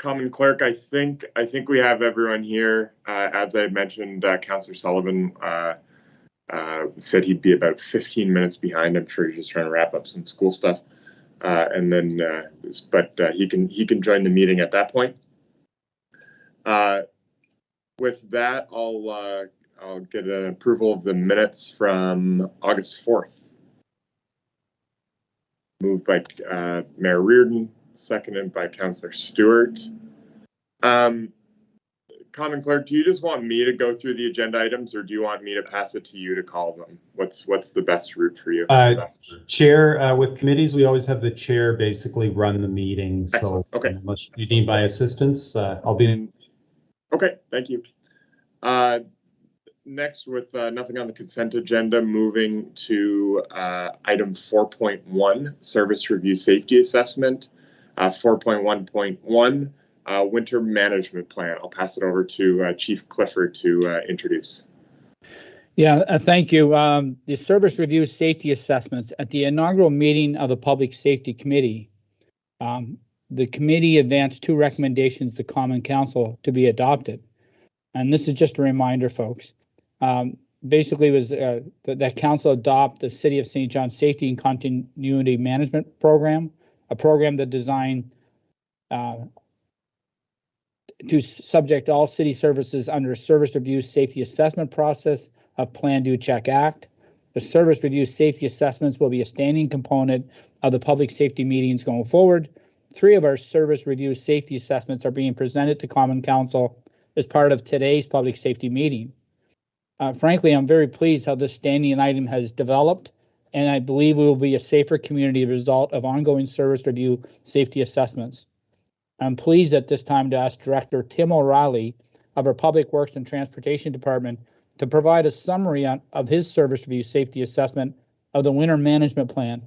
Common Clerk, I think we have everyone here. As I mentioned, Councillor Sullivan said he'd be about 15 minutes behind. I'm sure he's just trying to wrap up some school stuff, and then he can join the meeting at that point. With that, I'll get an approval of the minutes from August 4th. Moved by Mayor Reardon, seconded by Councillor Stewart. Common Clerk, do you just want me to go through the agenda items, or do you want me to pass it to you to call them? What's the best route for you? Chair, with committees, we always have the chair basically run the meeting. Excellent. So, okay. Unless you need my assistance, I'll be in. Okay, thank you. Next, with nothing on the consent agenda, moving to item 4.1, Service Review Safety Assessment, 4.1.1, Winter Management Plan. I'll pass it over to Chief Clifford to introduce. Yeah, thank you. The Service Review Safety Assessments at the inaugural meeting of the Public Safety Committee, the committee advanced 2 recommendations to Common Council to be adopted. And this is just a reminder, folks. Basically, was that Council adopt the City of St. John Safety and Continuity Management Program, a program that designed to subject all city services under Service Review Safety Assessment process of Plan Do Check Act. The Service Review Safety Assessments will be a standing component of the public safety meetings going forward. 3 of our Service Review Safety Assessments are being presented to Common Council as part of today's public safety meeting. Frankly, I'm very pleased how this standing item has developed, and I believe we will be a safer community as a result of ongoing Service Review Safety Assessments. I'm pleased at this time to ask Director Tim O'Reilly of our Public Works and Transportation Department to provide a summary of his Service Review Safety Assessment of the Winter Management Plan.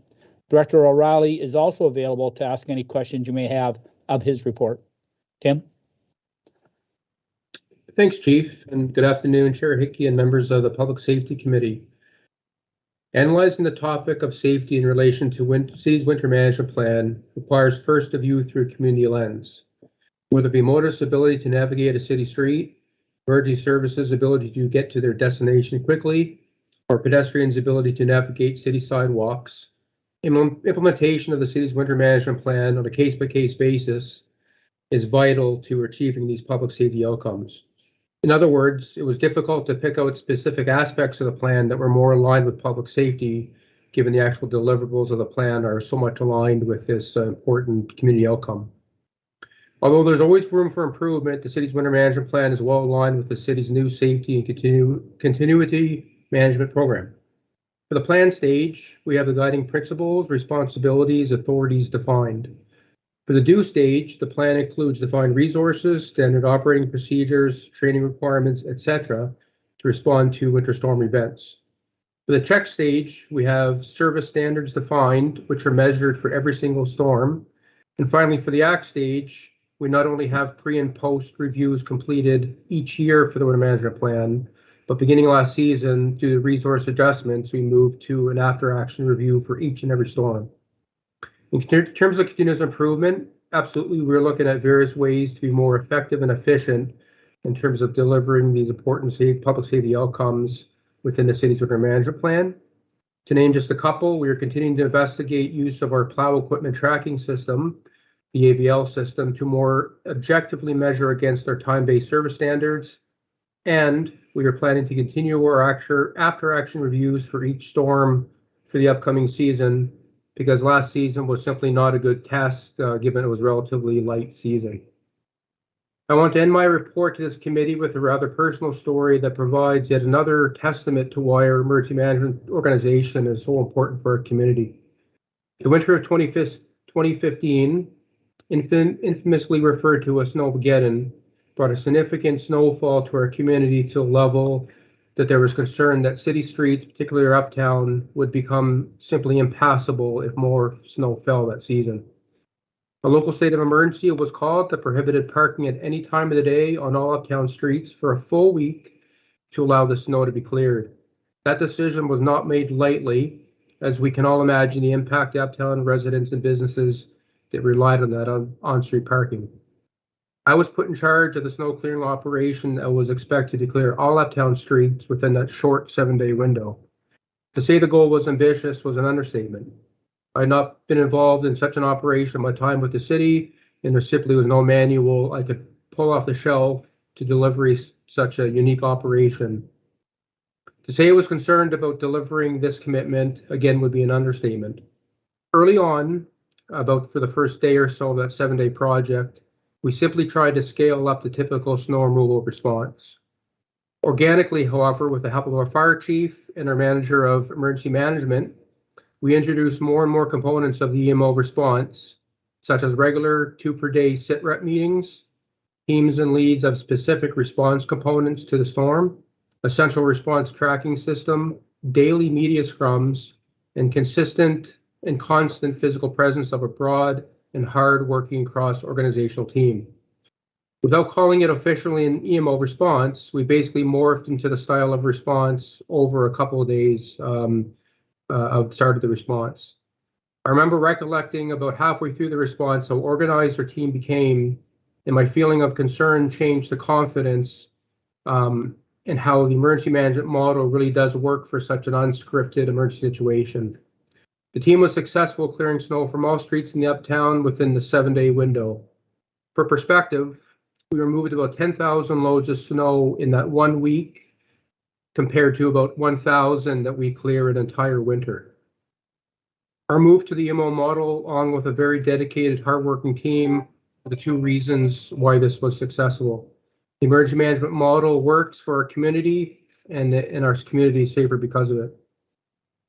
Director O'Reilly is also available to ask any questions you may have of his report. Tim? Thanks, Chief, and good afternoon, Chair Hickey and members of the Public Safety Committee. Analyzing the topic of safety in relation to City's Winter Management Plan requires first a view through a community lens. Whether it be motorists' ability to navigate a city street, emergency services' ability to get to their destination quickly, or pedestrians' ability to navigate city sidewalks, implementation of the City's Winter Management Plan on a case-by-case basis is vital to achieving these public safety outcomes. In other words, it was difficult to pick out specific aspects of the plan that were more aligned with public safety, given the actual deliverables of the plan are so much aligned with this important community outcome. Although there's always room for improvement, the city's winter management plan is well aligned with the city's new safety and continuity management program. For the plan stage, we have the guiding principles, responsibilities, authorities defined. For the do stage, the plan includes defined resources, standard operating procedures, training requirements, etc., to respond to winter storm events. For the check stage, we have service standards defined, which are measured for every single storm. And finally, for the act stage, we not only have pre and post reviews completed each year for the winter management plan, but beginning last season, due to resource adjustments, we moved to an after action review for each and every storm. In terms of continuous improvement, absolutely, we're looking at various ways to be more effective and efficient in terms of delivering these important public safety outcomes within the city's winter management plan. To name just a couple, we are continuing to investigate use of our plow equipment tracking system, the AVL system, to more objectively measure against our time-based service standards. And we are planning to continue our after-action reviews for each storm for the upcoming season, because last season was simply not a good test, given it was a relatively light season. I want to end my report to this committee with a rather personal story that provides yet another testament to why our emergency management organization is so important for our community. The winter of 2015, infamously referred to as Snowmageddon, brought a significant snowfall to our community to a level that there was concern that city streets, particularly uptown, would become simply impassable if more snow fell that season. A local state of emergency was called that prohibited parking at any time of the day on all uptown streets for a full week to allow the snow to be cleared. That decision was not made lightly, as we can all imagine the impact to uptown residents and businesses that relied on that on-street parking. I was put in charge of the snow clearing operation that was expected to clear all uptown streets within that short 7-day window. To say the goal was ambitious was an understatement. I had not been involved in such an operation in my time with the city, and there simply was no manual I could pull off the shelf to deliver such a unique operation. To say I was concerned about delivering this commitment, again, would be an understatement. Early on, about for the first day or so of that 7-day project, we simply tried to scale up the typical snow removal response. Organically, however, with the help of our fire chief and our manager of emergency management, we introduced more and more components of the EMO response, such as regular 2-per-day sit-rep meetings, teams and leads of specific response components to the storm, essential response tracking system, daily media scrums, and consistent and constant physical presence of a broad and hard-working cross-organizational team. Without calling it officially an EMO response, we basically morphed into the style of response over a couple of days of the start of the response. I remember recollecting about halfway through the response how organized our team became, and my feeling of concern changed to confidence in how the emergency management model really does work for such an unscripted emergency situation. The team was successful clearing snow from all streets in the uptown within the 7-day window. For perspective, we removed about 10,000 loads of snow in that 1 week compared to about 1,000 that we clear an entire winter. Our move to the EMO model, along with a very dedicated, hardworking team, are the 2 reasons why this was successful. The emergency management model works for our community, and our community is safer because of it.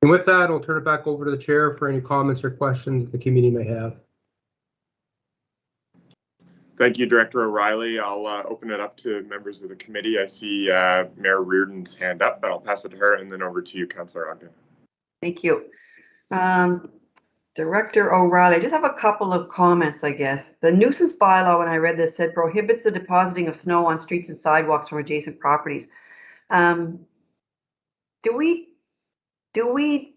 And with that, I'll turn it back over to the chair for any comments or questions that the committee may have. Thank you, Director O'Reilly. I'll open it up to members of the committee. I see Mayor Reardon's hand up, but I'll pass it to her and then over to you, Councillor Ogden. Thank you. Director O'Reilly, I just have a couple of comments, I guess. The nuisance bylaw, when I read this, said prohibits the depositing of snow on streets and sidewalks from adjacent properties. Do we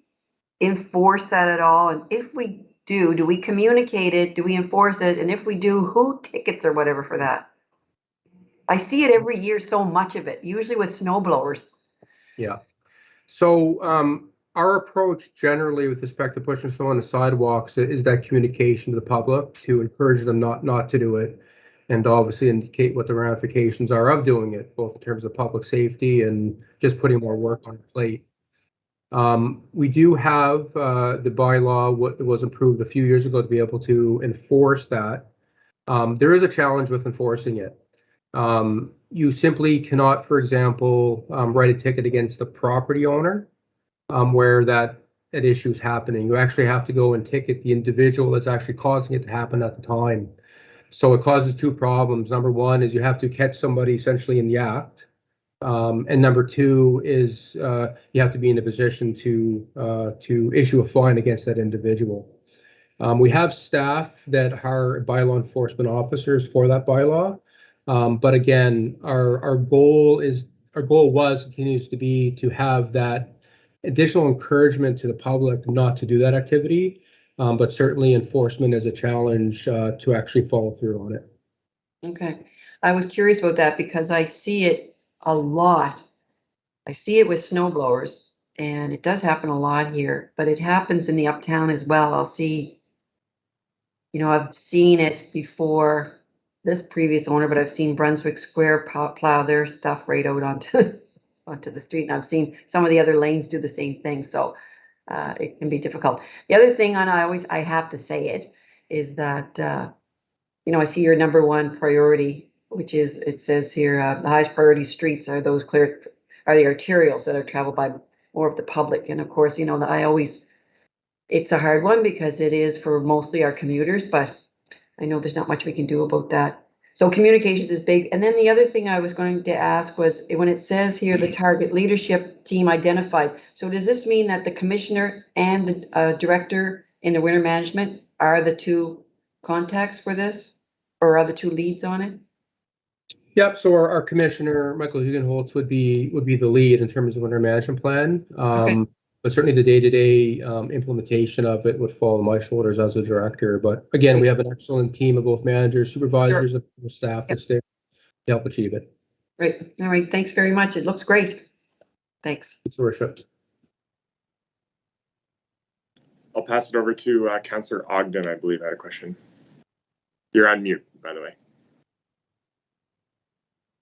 enforce that at all? And if we do we communicate it? Do we enforce it? And if we do, who tickets or whatever for that? I see it every year, so much of it, usually with snow blowers. Yeah. So our approach generally with respect to pushing snow on the sidewalks is that communication to the public to encourage them not to do it, and obviously indicate what the ramifications are of doing it, both in terms of public safety and just putting more work on the plate. We do have the bylaw what was approved a few years ago to be able to enforce that. There is a challenge with enforcing it. You simply cannot, for example, write a ticket against the property owner where that issue is happening. You actually have to go and ticket the individual that's actually causing it to happen at the time. So it causes 2 problems. Number 1 is you have to catch somebody essentially in the act. And number 2 is you have to be in a position to issue a fine against that individual. We have staff that are bylaw enforcement officers for that bylaw. But again, our goal continues to be to have that additional encouragement to the public not to do that activity, but certainly enforcement is a challenge to actually follow through on it. Okay, I was curious about that because I see it a lot. I see it with snow blowers, and it does happen a lot here, but it happens in the uptown as well. I'll see, I've seen it before this previous owner, but I've seen Brunswick Square plow their stuff right out onto the street, and I've seen some of the other lanes do the same thing. So it can be difficult. The other thing, and I have to say it, is that I see your number 1 priority, which is, it says here, the highest priority streets are those the arterials that are traveled by more of the public. And of course, it's a hard one because it is for mostly our commuters, but I know there's not much we can do about that. So communications is big. And then the other thing I was going to ask was, when it says here, the target leadership team identified. So does this mean that the commissioner and the director in the winter management are the 2 contacts for this, or are the 2 leads on it? Yep. So our commissioner, Michael Hugenholtz, would be the lead in terms of winter management plan. Okay. But certainly the day-to-day implementation of it would fall on my shoulders as a director. But again, we have an excellent team of both managers, supervisors, and staff that's there to help achieve it. Great. All right. Thanks very much. It looks great. Thanks. It's worship. I'll pass it over to Councillor Ogden, I believe, had a question. You're on mute, by the way.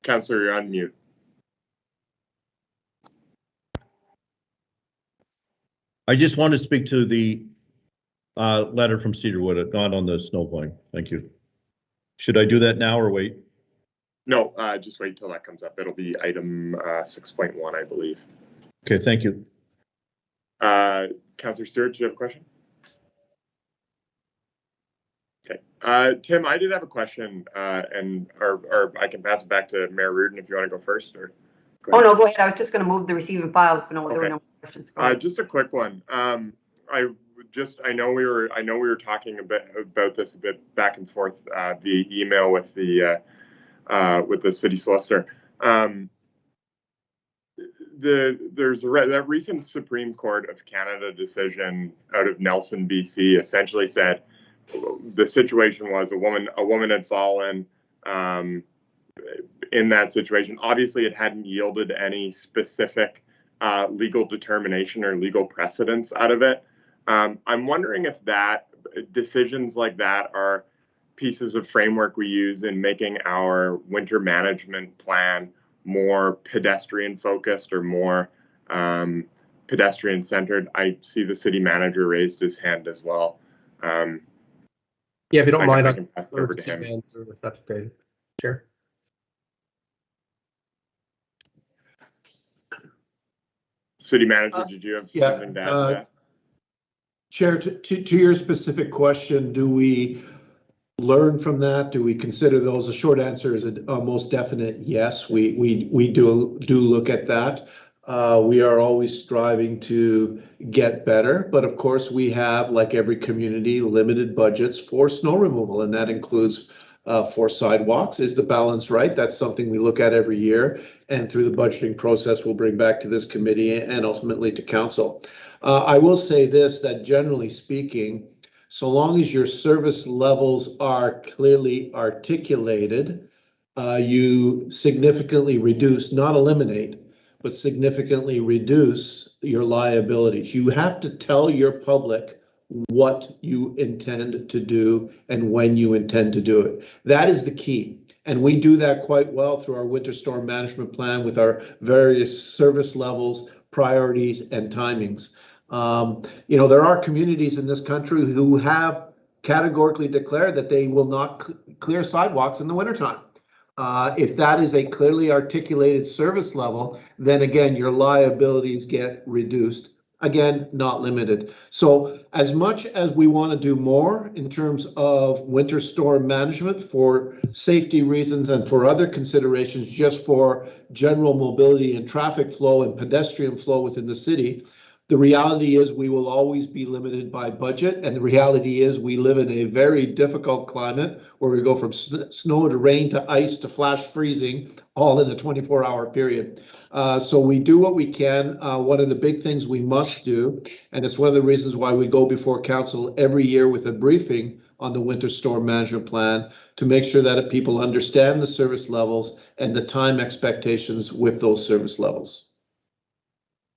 Councillor, you're on mute. I just want to speak to the letter from Cedarwood, not on the snow plowing. Thank you. Should I do that now or wait? No, just wait till that comes up. It'll be item 6.1, I believe. Okay, thank you. Councillor Stewart, do you have a question? Okay. Tim, I did have a question, or I can pass it back to Mayor Rudin if you want to go first. Or oh no, go ahead. I was just going to move the receive and file if there were no questions. Just a quick one. I know we were talking a bit about this a bit back and forth via email with the city solicitor. There's that recent Supreme Court of Canada decision out of Nelson, BC, essentially said the situation was a woman had fallen in that situation. Obviously, it hadn't yielded any specific legal determination or legal precedence out of it. I'm wondering if decisions like that are pieces of framework we use in making our winter management plan more pedestrian focused or more pedestrian centered. I see the city manager raised his hand as well. Yeah, if you don't mind, I can pass it over to him. If that's okay. Sure. City manager, did you have something to add to that? Chair, to your specific question, do we learn from that? Do we consider those? The short answer is a most definite yes. We do look at that. We are always striving to get better, but of course we have, like every community, limited budgets for snow removal, and that includes for sidewalks. Is the balance right? That's something we look at every year, and through the budgeting process we'll bring back to this committee and ultimately to council. I will say this, that generally speaking, so long as your service levels are clearly articulated, you significantly reduce, not eliminate, but significantly reduce your liabilities. You have to tell your public what you intend to do and when you intend to do it. That is the key. And we do that quite well through our winter storm management plan with our various service levels, priorities, and timings. There are communities in this country who have categorically declared that they will not clear sidewalks in the wintertime. If that is a clearly articulated service level, then again, your liabilities get reduced. Again, not limited. So as much as we want to do more in terms of winter storm management for safety reasons and for other considerations, just for general mobility and traffic flow and pedestrian flow within the city, the reality is we will always be limited by budget, and the reality is we live in a very difficult climate where we go from snow to rain to ice to flash freezing all in a 24-hour period. So we do what we can. One of the big things we must do, and it's one of the reasons why we go before council every year with a briefing on the winter storm management plan, to make sure that people understand the service levels and the time expectations with those service levels.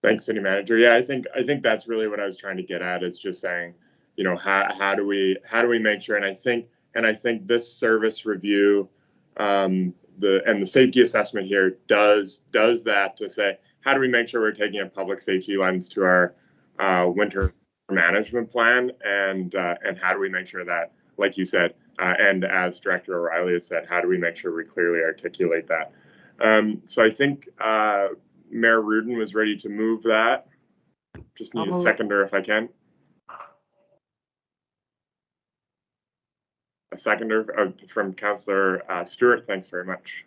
Thanks, City Manager. Yeah, I think that's really what I was trying to get at, is just saying, how do we make sure? And I think this service review, the safety assessment here does that, to say, how do we make sure we're taking a public safety lens to our winter management plan, and how do we make sure that, like you said, and as Director O'Reilly has said, how do we make sure we clearly articulate that? So I think Mayor Rudin was ready to move that. Just need a seconder if I can. A seconder from Councillor Stewart. Thanks very much.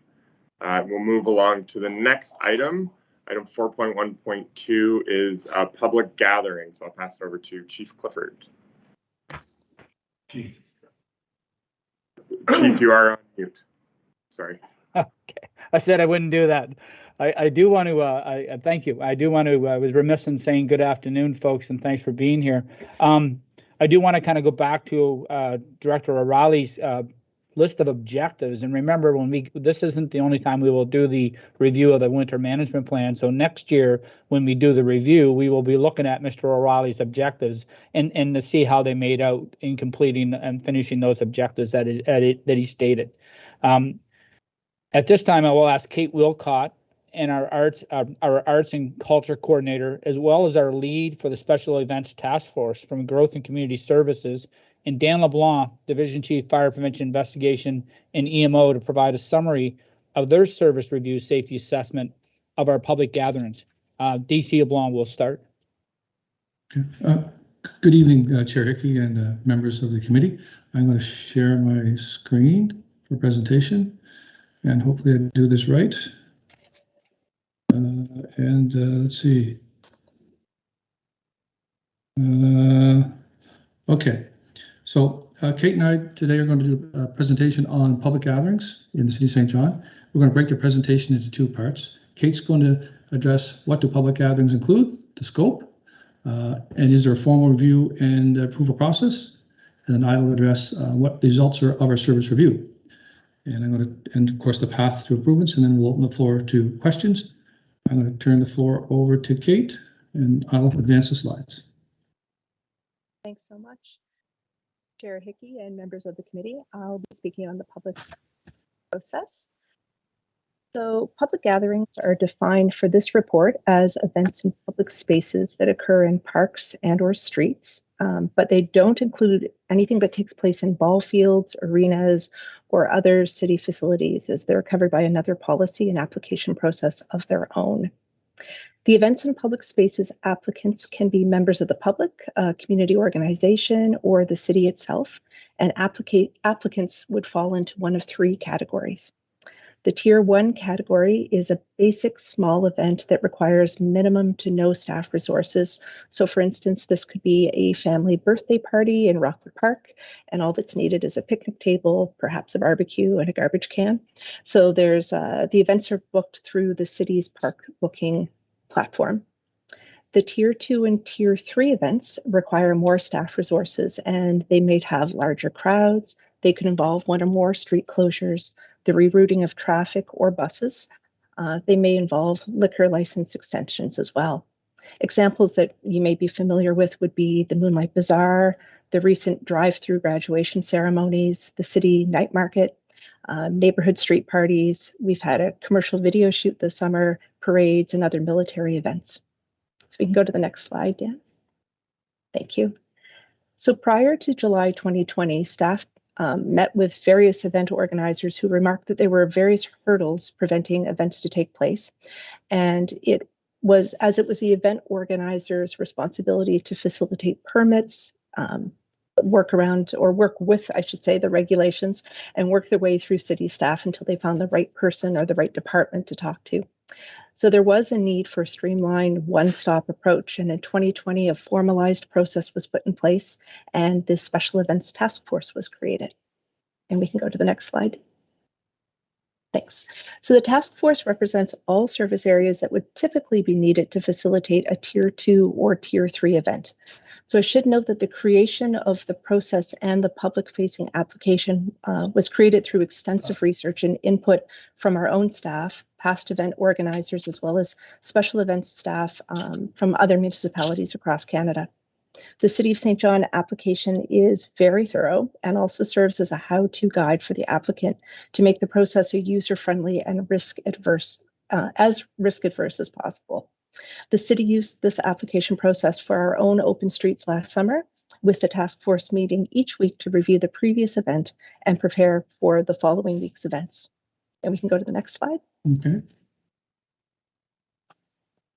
We'll move along to the next item. Item 4.1.2 is public gatherings. I'll pass it over to Chief Clifford. Chief, you are on mute. Sorry. Okay, I said I wouldn't do that. I do want to, I thank you. I do want to, I was remiss in saying good afternoon, folks, and thanks for being here. I do want to kind of go back to Director O'Reilly's list of objectives. And remember, this isn't the only time we will do the review of the winter management plan. So next year, when we do the review, we will be looking at Mr. O'Reilly's objectives and to see how they made out in completing and finishing those objectives that he stated. At this time, I will ask Kate Wilcott and our arts and culture coordinator, as well as our lead for the special events task force from Growth and Community Services, and Dan LeBlanc, Division Chief Fire Prevention Investigation and EMO, to provide a summary of their service review safety assessment of our public gatherings. DC LeBlanc will start. Good evening, Chair Hickey and members of the committee. I'm going to share my screen for presentation, and hopefully I do this right. Let's see. Okay, so Kate and I today are going to do a presentation on public gatherings in the City of St. John. We're going to break the presentation into two parts. Kate's going to address what do public gatherings include, the scope, and is there a formal review and approval process? And then I will address what the results are of our service review. And of course, the path to improvements, and then we'll open the floor to questions. I'm going to turn the floor over to Kate, and I'll advance the slides. Thanks so much, Chair Hickey and members of the committee. I'll be speaking on the public process. So public gatherings are defined for this report as events in public spaces that occur in parks and or streets, but they don't include anything that takes place in ball fields, arenas, or other city facilities, as they're covered by another policy and application process of their own. The events in public spaces applicants can be members of the public, a community organization, or the city itself, and applicants would fall into one of three categories. The Tier 1 category is a basic small event that requires minimum to no staff resources. So for instance, this could be a family birthday party in Rockwood Park, and all that's needed is a picnic table, perhaps a barbecue, and a garbage can. So there's the events are booked through the city's park booking platform. The Tier 2 and Tier 3 events require more staff resources, and they may have larger crowds. They could involve one or more street closures, the rerouting of traffic or buses. They may involve liquor license extensions as well. Examples that you may be familiar with would be the Moonlight Bazaar, the recent drive-through graduation ceremonies, the city night market, neighborhood street parties. We've had a commercial video shoot this summer, parades, and other military events. So we can go to the next slide, Dan. Thank you. So prior to July 2020, staff met with various event organizers who remarked that there were various hurdles preventing events to take place. And it was the event organizer's responsibility to facilitate permits, work with, I should say, the regulations, and work their way through city staff until they found the right person or the right department to talk to. So there was a need for a streamlined one-stop approach, and in 2020, a formalized process was put in place, and this special events task force was created. And we can go to the next slide. Thanks. So the task force represents all service areas that would typically be needed to facilitate a Tier 2 or Tier 3 event. So I should note that the creation of the process and the public-facing application was created through extensive research and input from our own staff, past event organizers, as well as special events staff from other municipalities across Canada. The City of St. John application is very thorough and also serves as a how-to guide for the applicant to make the process user-friendly and risk-averse as possible. The city used this application process for our own open streets last summer, with the task force meeting each week to review the previous event and prepare for the following week's events. And we can go to the next slide. Okay.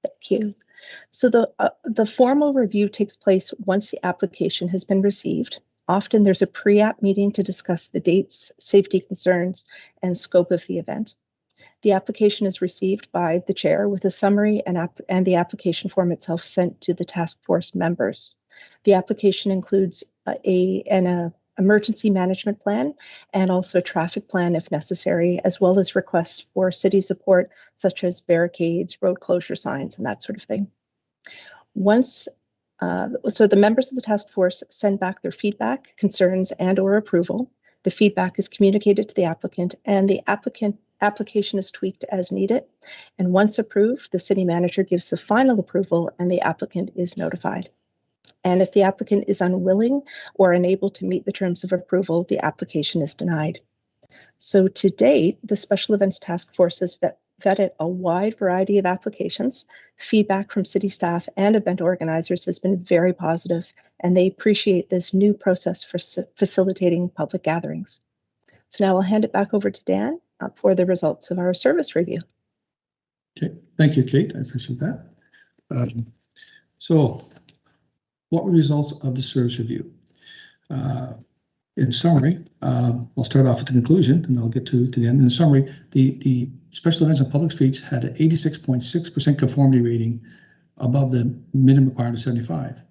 Thank you. So the formal review takes place once the application has been received. Often there's a pre-app meeting to discuss the dates, safety concerns, and scope of the event. The application is received by the chair with a summary and the application form itself sent to the task force members. The application includes a emergency management plan, and also traffic plan if necessary, as well as requests for city support such as barricades, road closure signs, and that sort of thing. So the members of the task force send back their feedback, concerns, and/or approval. The feedback is communicated to the applicant, and the application is tweaked as needed. And once approved, the city manager gives the final approval and the applicant is notified. And if the applicant is unwilling or unable to meet the terms of approval, the application is denied. So to date, the Special Events Task Force has vetted a wide variety of applications. Feedback from city staff and event organizers has been very positive, and they appreciate this new process for facilitating public gatherings. So now I'll hand it back over to Dan for the results of our service review. Okay, thank you, Kate. I appreciate that. So what were the results of the service review? In summary, I'll start off with the conclusion and I'll get to the end. In summary, the special events on public streets had an 86.6% conformity rating above the minimum requirement of 75.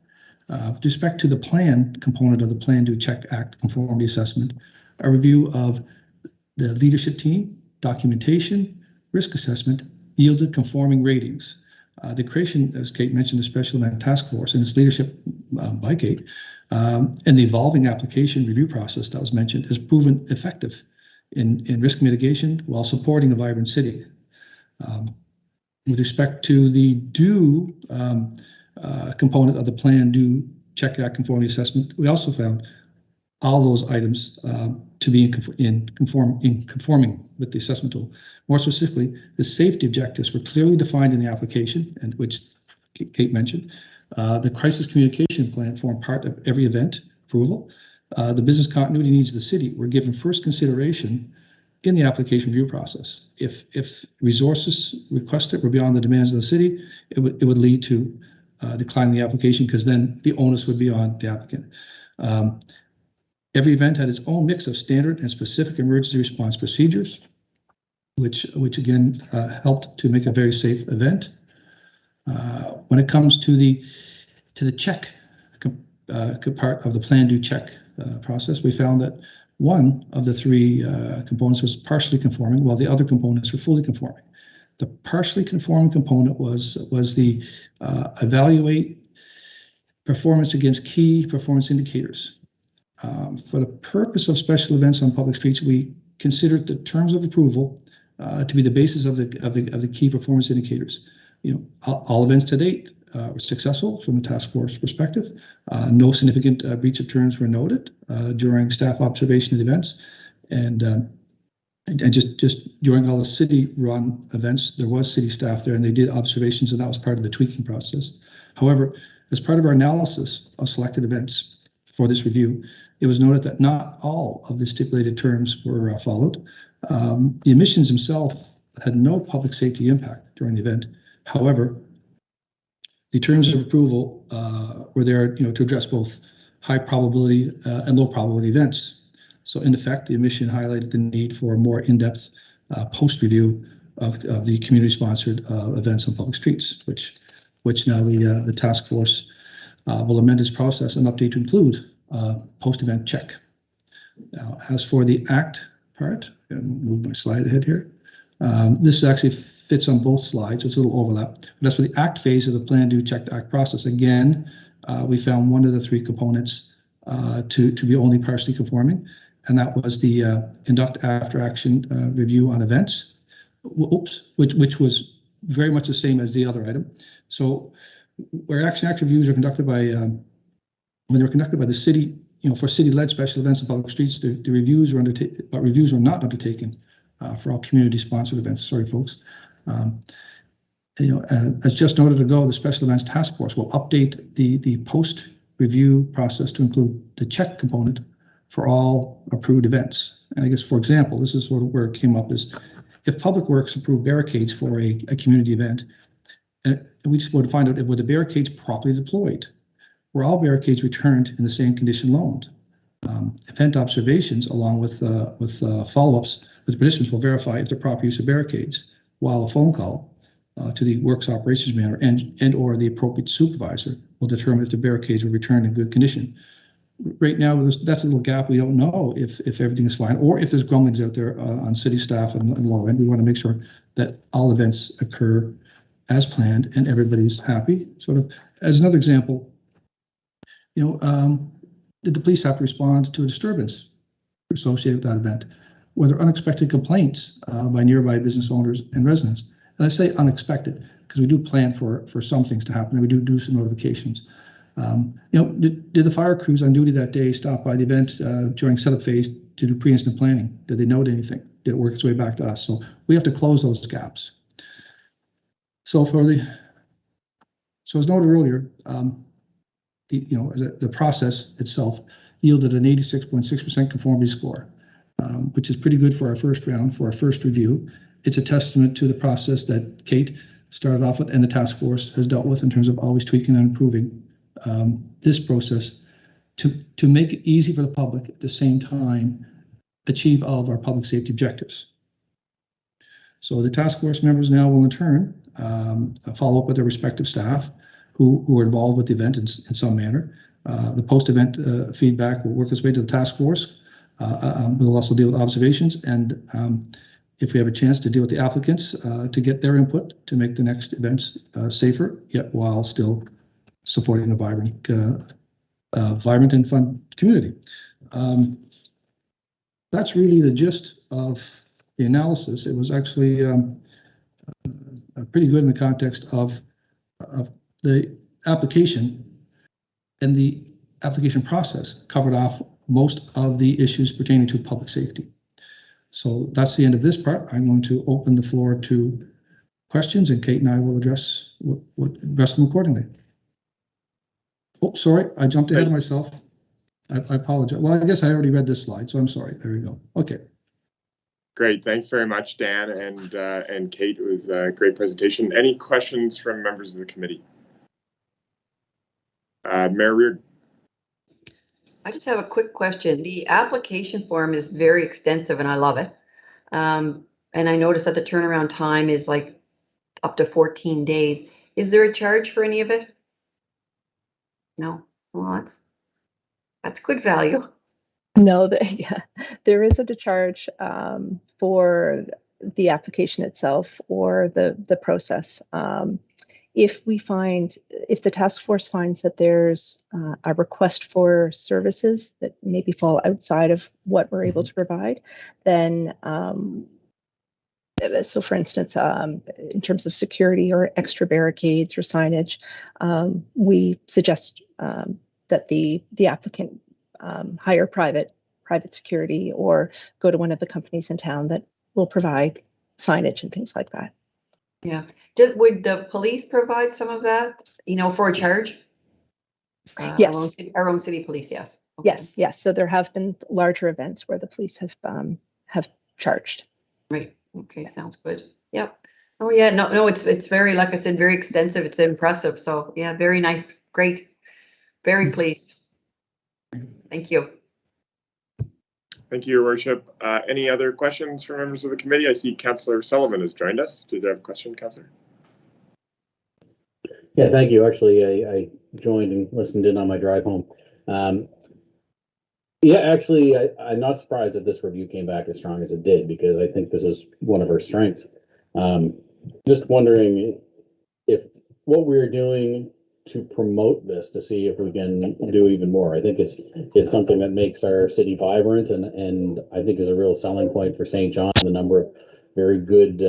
With respect to the plan component of the Plan Do Check Act conformity assessment, a review of the leadership team, documentation, risk assessment yielded conforming ratings. The creation, as Kate mentioned, the Special Event Task Force and its leadership by Kate, and the evolving application review process that was mentioned has proven effective in risk mitigation while supporting a vibrant city. With respect to the Do component of the Plan Do Check Act conformity assessment, we also found all those items to be conforming with the assessment tool. More specifically, the safety objectives were clearly defined in the application, and which Kate mentioned. The crisis communication plan formed part of every event approval. The business continuity needs of the city were given first consideration in the application review process. If resources requested were beyond the demands of the city, it would lead to declining the application, because then the onus would be on the applicant. Every event had its own mix of standard and specific emergency response procedures, which again helped to make a very safe event. When it comes to the check part of the Plan Do Check process, we found that one of the three components was partially conforming, while the other components were fully conforming. The partially conforming component was the evaluate performance against key performance indicators. For the purpose of special events on public streets, we considered the terms of approval to be the basis of the key performance indicators. All events to date were successful from the task force perspective. No significant breach of terms were noted during staff observation of the events, and just during all the city-run events, there was city staff there, and they did observations, and that was part of the tweaking process. However, as part of our analysis of selected events for this review, it was noted that not all of the stipulated terms were followed. The emissions themselves had no public safety impact during the event. However, the terms of approval were there, to address both high probability and low probability events. So in effect, the emission highlighted the need for a more in-depth post-review of the community-sponsored events on public streets, which now the task force will amend its process and update to include post-event check. Now, as for the ACT part, and move my slide ahead here. This actually fits on both slides, so it's a little overlap. But as for the ACT phase of the Plan Do Check Act process, again, we found one of the three components to be only partially conforming, and that was the conduct after action review on events, which was very much the same as the other item. So where action act reviews are conducted by, when they're conducted by the city, for city-led special events on public streets, the reviews are undertaken, but reviews are not undertaken for all community-sponsored events. Sorry, folks. As just noted ago, the Special Events Task Force will update the post-review process to include the check component for all approved events. And I guess, for example, this is sort of where it came up, is if Public Works approved barricades for a community event, and we just want to find out, were the barricades properly deployed? Were all barricades returned in the same condition loaned? Event observations, along with follow-ups with participants, will verify if the proper use of barricades, while a phone call to the works operations manager and or the appropriate supervisor will determine if the barricades were returned in good condition. right now, that's a little gap. We don't know if everything is fine, or if there's grumblings out there on city staff and low end. We want to make sure that all events occur as planned and everybody's happy. Sort of as another example, did the police have to respond to a disturbance associated with that event? Were there unexpected complaints by nearby business owners and residents? And I say unexpected because we do plan for some things to happen, and we do some notifications. Did the fire crews on duty that day stop by the event during setup phase to do pre-incident planning? Did they note anything? Did it work its way back to us? So we have to close those gaps. So as noted earlier, the process itself yielded an 86.6% conformity score, which is pretty good for our first round, for our first review. It's a testament to the process that Kate started off with and the task force has dealt with in terms of always tweaking and improving this process to make it easy for the public, at the same time achieve all of our public safety objectives. So the task force members now will in turn follow up with their respective staff who are involved with the event in some manner. The post-event feedback will work its way to the task force. We'll also deal with observations, and if we have a chance to deal with the applicants to get their input to make the next events safer, yet while still supporting a vibrant and fun community. That's really the gist of the analysis. It was actually pretty good in the context of the application, and the application process covered off most of the issues pertaining to public safety. So that's the end of this part. I'm going to open the floor to questions, and Kate and I will address them accordingly. Oh, sorry, I jumped ahead of myself. I apologize. Well, I guess I already read this slide, so I'm sorry. There we go. Okay. Great. Thanks very much, Dan and Kate. It was a great presentation. Any questions from members of the committee? Mayor Reard. I just have a quick question. The application form is very extensive and I love it. And I noticed that the turnaround time is like up to 14 days. Is there a charge for any of it? No. Well, that's good value. No, there isn't a charge for the application itself or the process. If the task force finds that there's a request for services that maybe fall outside of what we're able to provide, then so for instance, in terms of security or extra barricades or signage, we suggest that the applicant hire private security or go to one of the companies in town that will provide signage and things like that. Yeah. Would the police provide some of that, for a charge? Yes. Our own city police, yes. Okay. Yes. So there have been larger events where the police have charged. Right. Okay. Sounds good. Yep. Oh yeah. No. It's very, like I said, very extensive. It's impressive. So yeah, very nice. Great. Very pleased. Thank you. Thank you, Your Worship. Any other questions from members of the committee? I see Councillor Sullivan has joined us. Did you have a question, Councillor? Yeah, thank you. Actually, I joined and listened in on my drive home. Yeah, actually, I'm not surprised that this review came back as strong as it did, because I think this is one of our strengths. Just wondering if what we're doing to promote this, to see if we can do even more. I think it's something that makes our city vibrant, and I think is a real selling point for St. John. The number of very good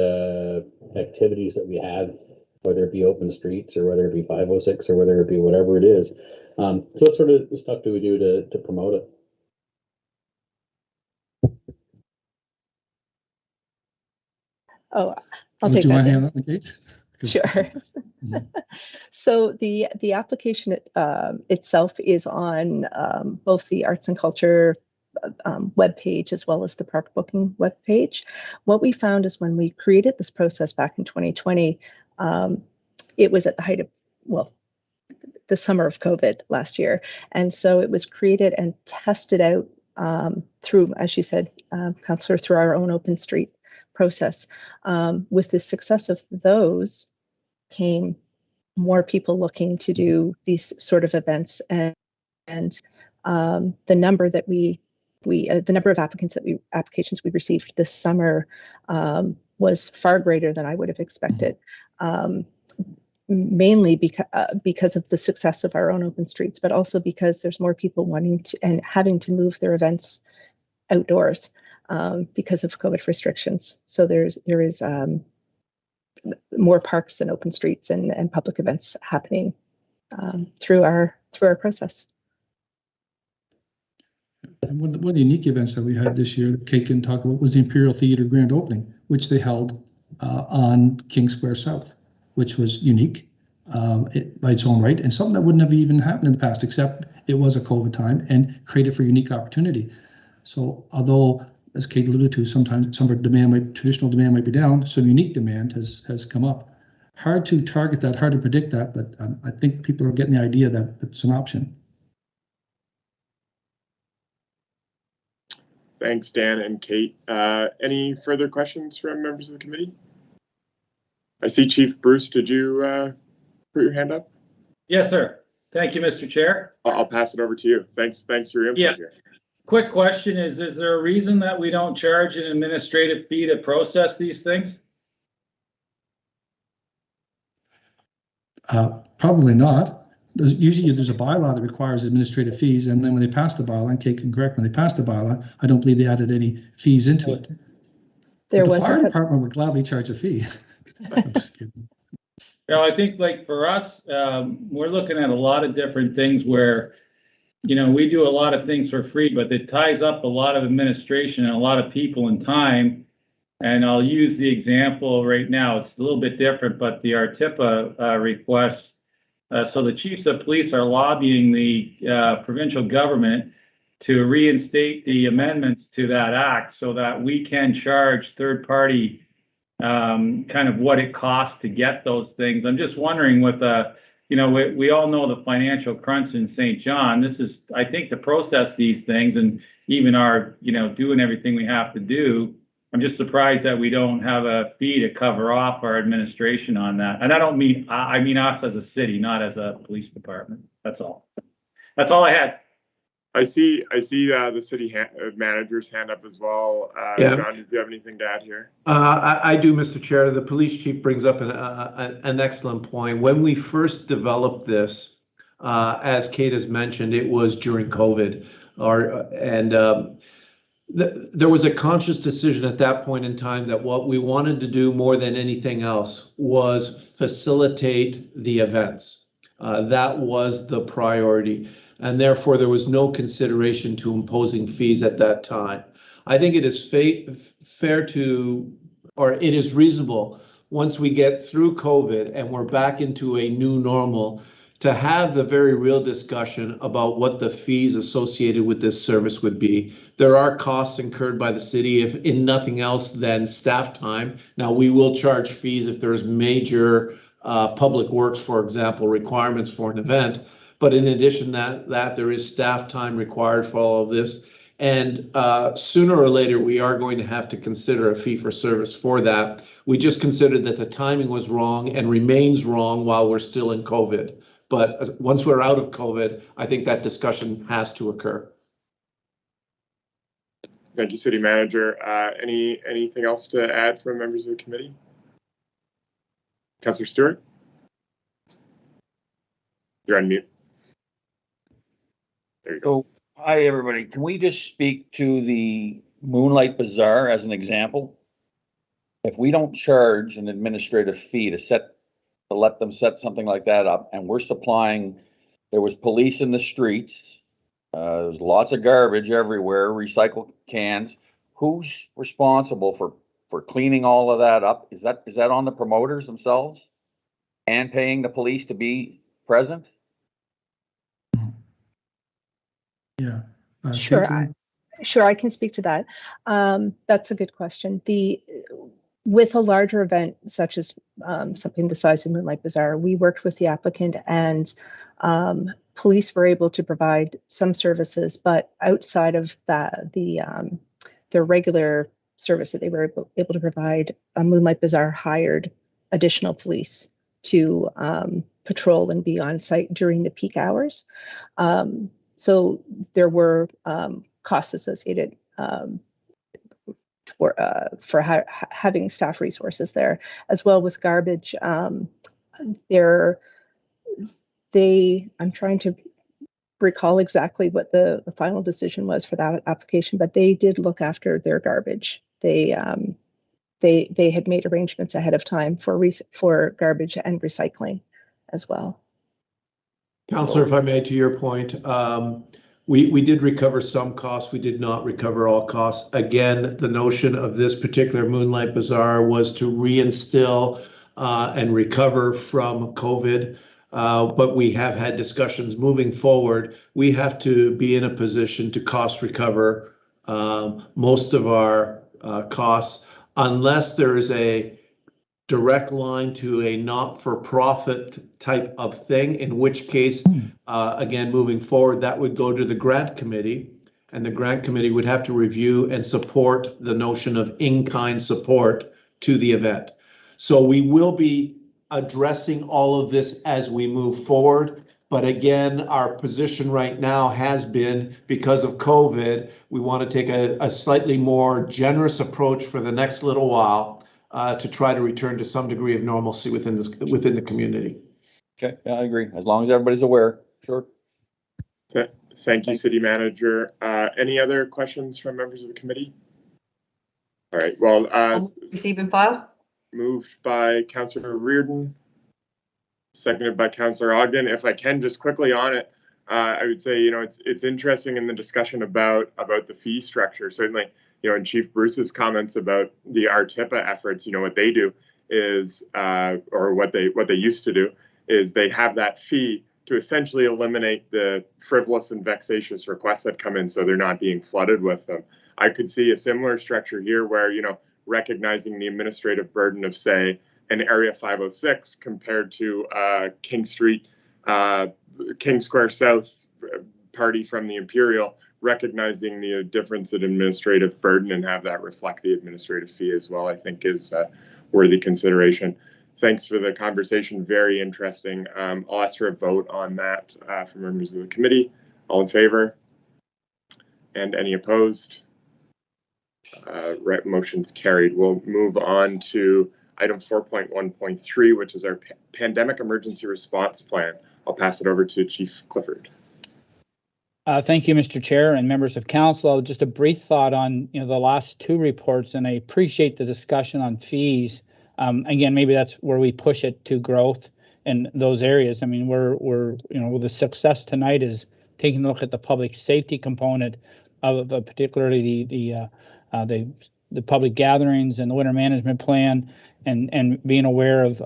activities that we have, whether it be open streets or whether it be 506 or whether it be whatever it is. So what sort of stuff do we do to promote it? Oh, I'll take that. Do you want to hand that, Kate? Sure. So the application itself is on both the Arts and Culture webpage as well as the park booking webpage. What we found is when we created this process back in 2020, it was at the height of, the summer of COVID last year. And so it was created and tested out through, as you said, Councillor, through our own open street process. With the success of those came more people looking to do these sort of events, and the number that the number of applications we received this summer was far greater than I would have expected. Mainly because of the success of our own open streets, but also because there's more people wanting to and having to move their events outdoors because of COVID restrictions. So there is more parks and open streets and public events happening through our process. And one of the unique events that we had this year that Kate can talk about was the Imperial Theatre grand opening, which they held on King Square South, which was unique by its own right, and something that wouldn't have even happened in the past, except it was a COVID time and created for unique opportunity. So although, as Kate alluded to, sometimes some of traditional demand might be down, some unique demand has come up. Hard to target that, hard to predict that, but I think people are getting the idea that it's an option. Thanks, Dan and Kate. Any further questions from members of the committee? I see Chief Bruce, did you put your hand up? Yes, sir. Thank you, Mr. Chair. I'll pass it over to you. Thanks for your input here. Quick question is there a reason that we don't charge an administrative fee to process these things? Probably not. Usually there's a bylaw that requires administrative fees, and then when they passed the bylaw, and Kate can correct, when they passed the bylaw, I don't believe they added any fees into it. The fire department would gladly charge a fee. I'm just kidding. I think like for us, we're looking at a lot of different things where, we do a lot of things for free, but it ties up a lot of administration and a lot of people and time. And I'll use the example right now. It's a little bit different, but the ARTIPA requests. So the chiefs of police are lobbying the provincial government to reinstate the amendments to that act so that we can charge third party kind of what it costs to get those things. I'm just wondering with we all know the financial crunch in St. John. This is, I think, to process these things and even our, doing everything we have to do. I'm just surprised that we don't have a fee to cover off our administration on that. And I don't mean, I mean us as a city, not as a police department. That's all. That's all I had. I see the city manager's hand up as well. Yeah. John, do you have anything to add here? I do, Mr. Chair. The police chief brings up an excellent point. When we first developed this, as Kate has mentioned, it was during COVID, there was a conscious decision at that point in time that what we wanted to do more than anything else was facilitate the events. That was the priority. And therefore, there was no consideration to imposing fees at that time. I think it is fair to, or it is reasonable, once we get through COVID and we're back into a new normal, to have the very real discussion about what the fees associated with this service would be. There are costs incurred by the city, if in nothing else than staff time. Now, we will charge fees if there's major public works, for example, requirements for an event. But in addition to that there is staff time required for all of this. And sooner or later, we are going to have to consider a fee for service for that. We just considered that the timing was wrong and remains wrong while we're still in COVID. But once we're out of COVID, I think that discussion has to occur. Thank you, City Manager. Anything else to add from members of the committee? Councillor Stewart? You're on mute. There you go. So, hi everybody. Can we just speak to the Moonlight Bazaar as an example? If we don't charge an administrative fee to let them set something like that up, and we're supplying, there was police in the streets, there's lots of garbage everywhere, recycled cans. Who's responsible for cleaning all of that up? Is that on the promoters themselves and paying the police to be present? Yeah. Sure, I can speak to that. That's a good question. With a larger event such as something the size of Moonlight Bazaar, we worked with the applicant, and police were able to provide some services, but outside of that, the regular service that they were able to provide, Moonlight Bazaar hired additional police to patrol and be on site during the peak hours. So there were costs associated for having staff resources there, as well with garbage. I'm trying to recall exactly what the final decision was for that application, but they did look after their garbage. They had made arrangements ahead of time for garbage and recycling as well. Councillor, if I may, to your point, we did recover some costs. We did not recover all costs. Again, the notion of this particular Moonlight Bazaar was to reinstill and recover from COVID. But we have had discussions moving forward. We have to be in a position to cost recover most of our costs, unless there is a direct line to a not-for-profit type of thing, in which case, again, moving forward, that would go to the grant committee, and the grant committee would have to review and support the notion of in-kind support to the event. So we will be addressing all of this as we move forward. But again, our position right now has been, because of COVID, we want to take a slightly more generous approach for the next little while to try to return to some degree of normalcy within the community. Okay, yeah, I agree. As long as everybody's aware, sure. Thank you, City Manager. Any other questions from members of the committee? All right, well, receive and file. Moved by Councillor Reardon, seconded by Councillor Ogden. If I can just quickly on it, I would say, it's interesting in the discussion about the fee structure. Certainly, in Chief Bruce's comments about the RTIPA efforts, what they do is, or what they used to do is they have that fee to essentially eliminate the frivolous and vexatious requests that come in, so they're not being flooded with them. I could see a similar structure here where, recognizing the administrative burden of, say, an Area 506 compared to King Street, King Square South party from the Imperial, recognizing the difference in administrative burden and have that reflect the administrative fee as well, I think is worthy consideration. Thanks for the conversation. Very interesting. I'll ask for a vote on that from members of the committee. All in favor? And any opposed? Right, motion's carried. We'll move on to item 4.1.3, which is our pandemic emergency response plan. I'll pass it over to Chief Clifford. Thank you, Mr. Chair and members of council. Just a brief thought on the last two reports, and I appreciate the discussion on fees. Again, maybe that's where we push it to growth in those areas. I mean, we're the success tonight is taking a look at the public safety component of particularly the public gatherings and the winter management plan, and being aware of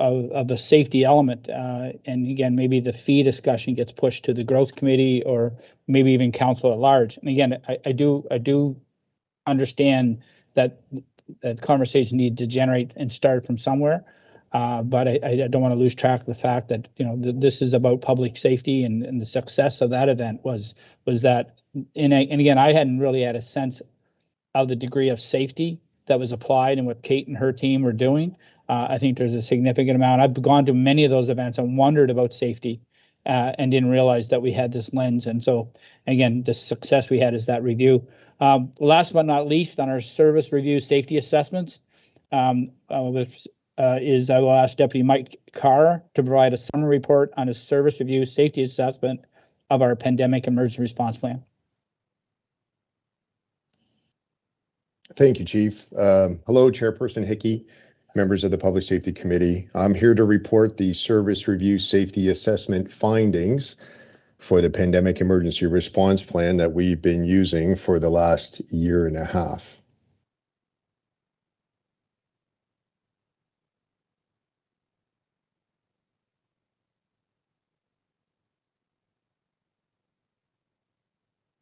the safety element. And again, maybe the fee discussion gets pushed to the growth committee or maybe even council at large. And again, I do understand that conversation needs to generate and start from somewhere. But I don't want to lose track of the fact that this is about public safety, and the success of that event was that. And again, I hadn't really had a sense of the degree of safety that was applied and what Kate and her team were doing. I think there's a significant amount. I've gone to many of those events and wondered about safety and didn't realize that we had this lens. And so, again, the success we had is that review. Last but not least, on our service review safety assessments, I will ask Deputy Mike Carr to provide a summary report on his service review safety assessment of our pandemic emergency response plan. Thank you, Chief. Hello, Chairperson Hickey, members of the Public Safety Committee. I'm here to report the Service Review Safety Assessment findings for the Pandemic Emergency Response Plan that we've been using for the last year and a half.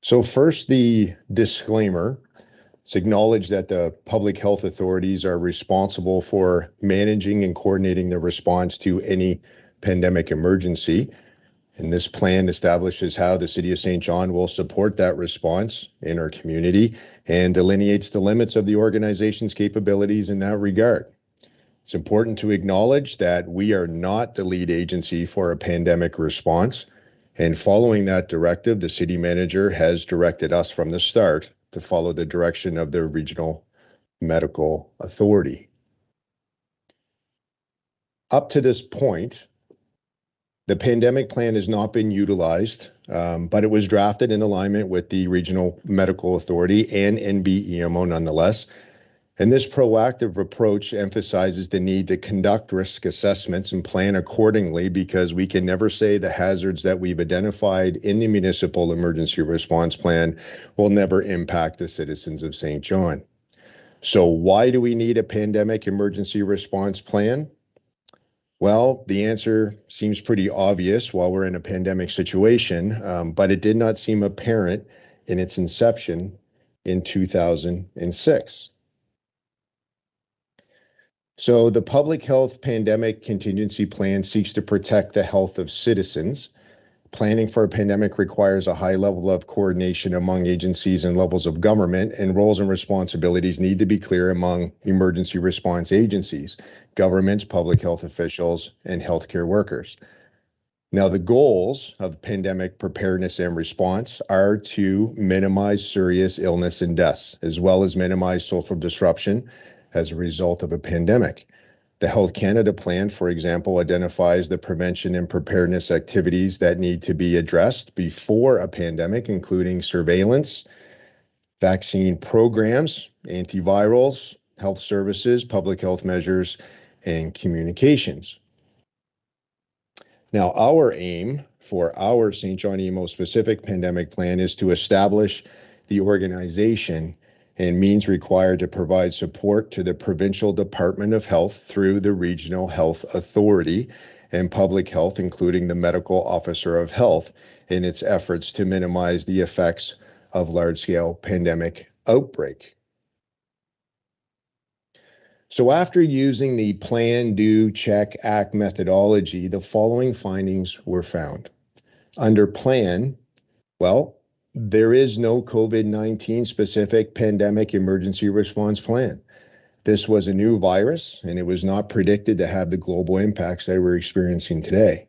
So first, the disclaimer. It's acknowledged that the public health authorities are responsible for managing and coordinating the response to any pandemic emergency. And this plan establishes how the City of St. John will support that response in our community and delineates the limits of the organization's capabilities in that regard. It's important to acknowledge that we are not the lead agency for a pandemic response. And following that directive, the city manager has directed us from the start to follow the direction of the regional medical authority. Up to this point, the pandemic plan has not been utilized, but it was drafted in alignment with the regional medical authority and NBEMO nonetheless. And this proactive approach emphasizes the need to conduct risk assessments and plan accordingly, because we can never say the hazards that we've identified in the municipal emergency response plan will never impact the citizens of St. John. So why do we need a pandemic emergency response plan? Well, the answer seems pretty obvious while we're in a pandemic situation, but it did not seem apparent in its inception in 2006. So the Public Health Pandemic Contingency Plan seeks to protect the health of citizens. Planning for a pandemic requires a high level of coordination among agencies and levels of government, and roles and responsibilities need to be clear among emergency response agencies, governments, public health officials, and healthcare workers. Now, the goals of pandemic preparedness and response are to minimize serious illness and deaths, as well as minimize social disruption as a result of a pandemic. The Health Canada plan, for example, identifies the prevention and preparedness activities that need to be addressed before a pandemic, including surveillance, vaccine programs, antivirals, health services, public health measures, and communications. Now, our aim for our St. John EMO specific pandemic plan is to establish the organization and means required to provide support to the Provincial Department of Health through the Regional Health Authority and Public Health, including the Medical Officer of Health, in its efforts to minimize the effects of large-scale pandemic outbreak. So after using the Plan, Do, Check, Act methodology, the following findings were found. Under Plan, well, there is no COVID-19 specific pandemic emergency response plan. This was a new virus, and it was not predicted to have the global impacts that we're experiencing today.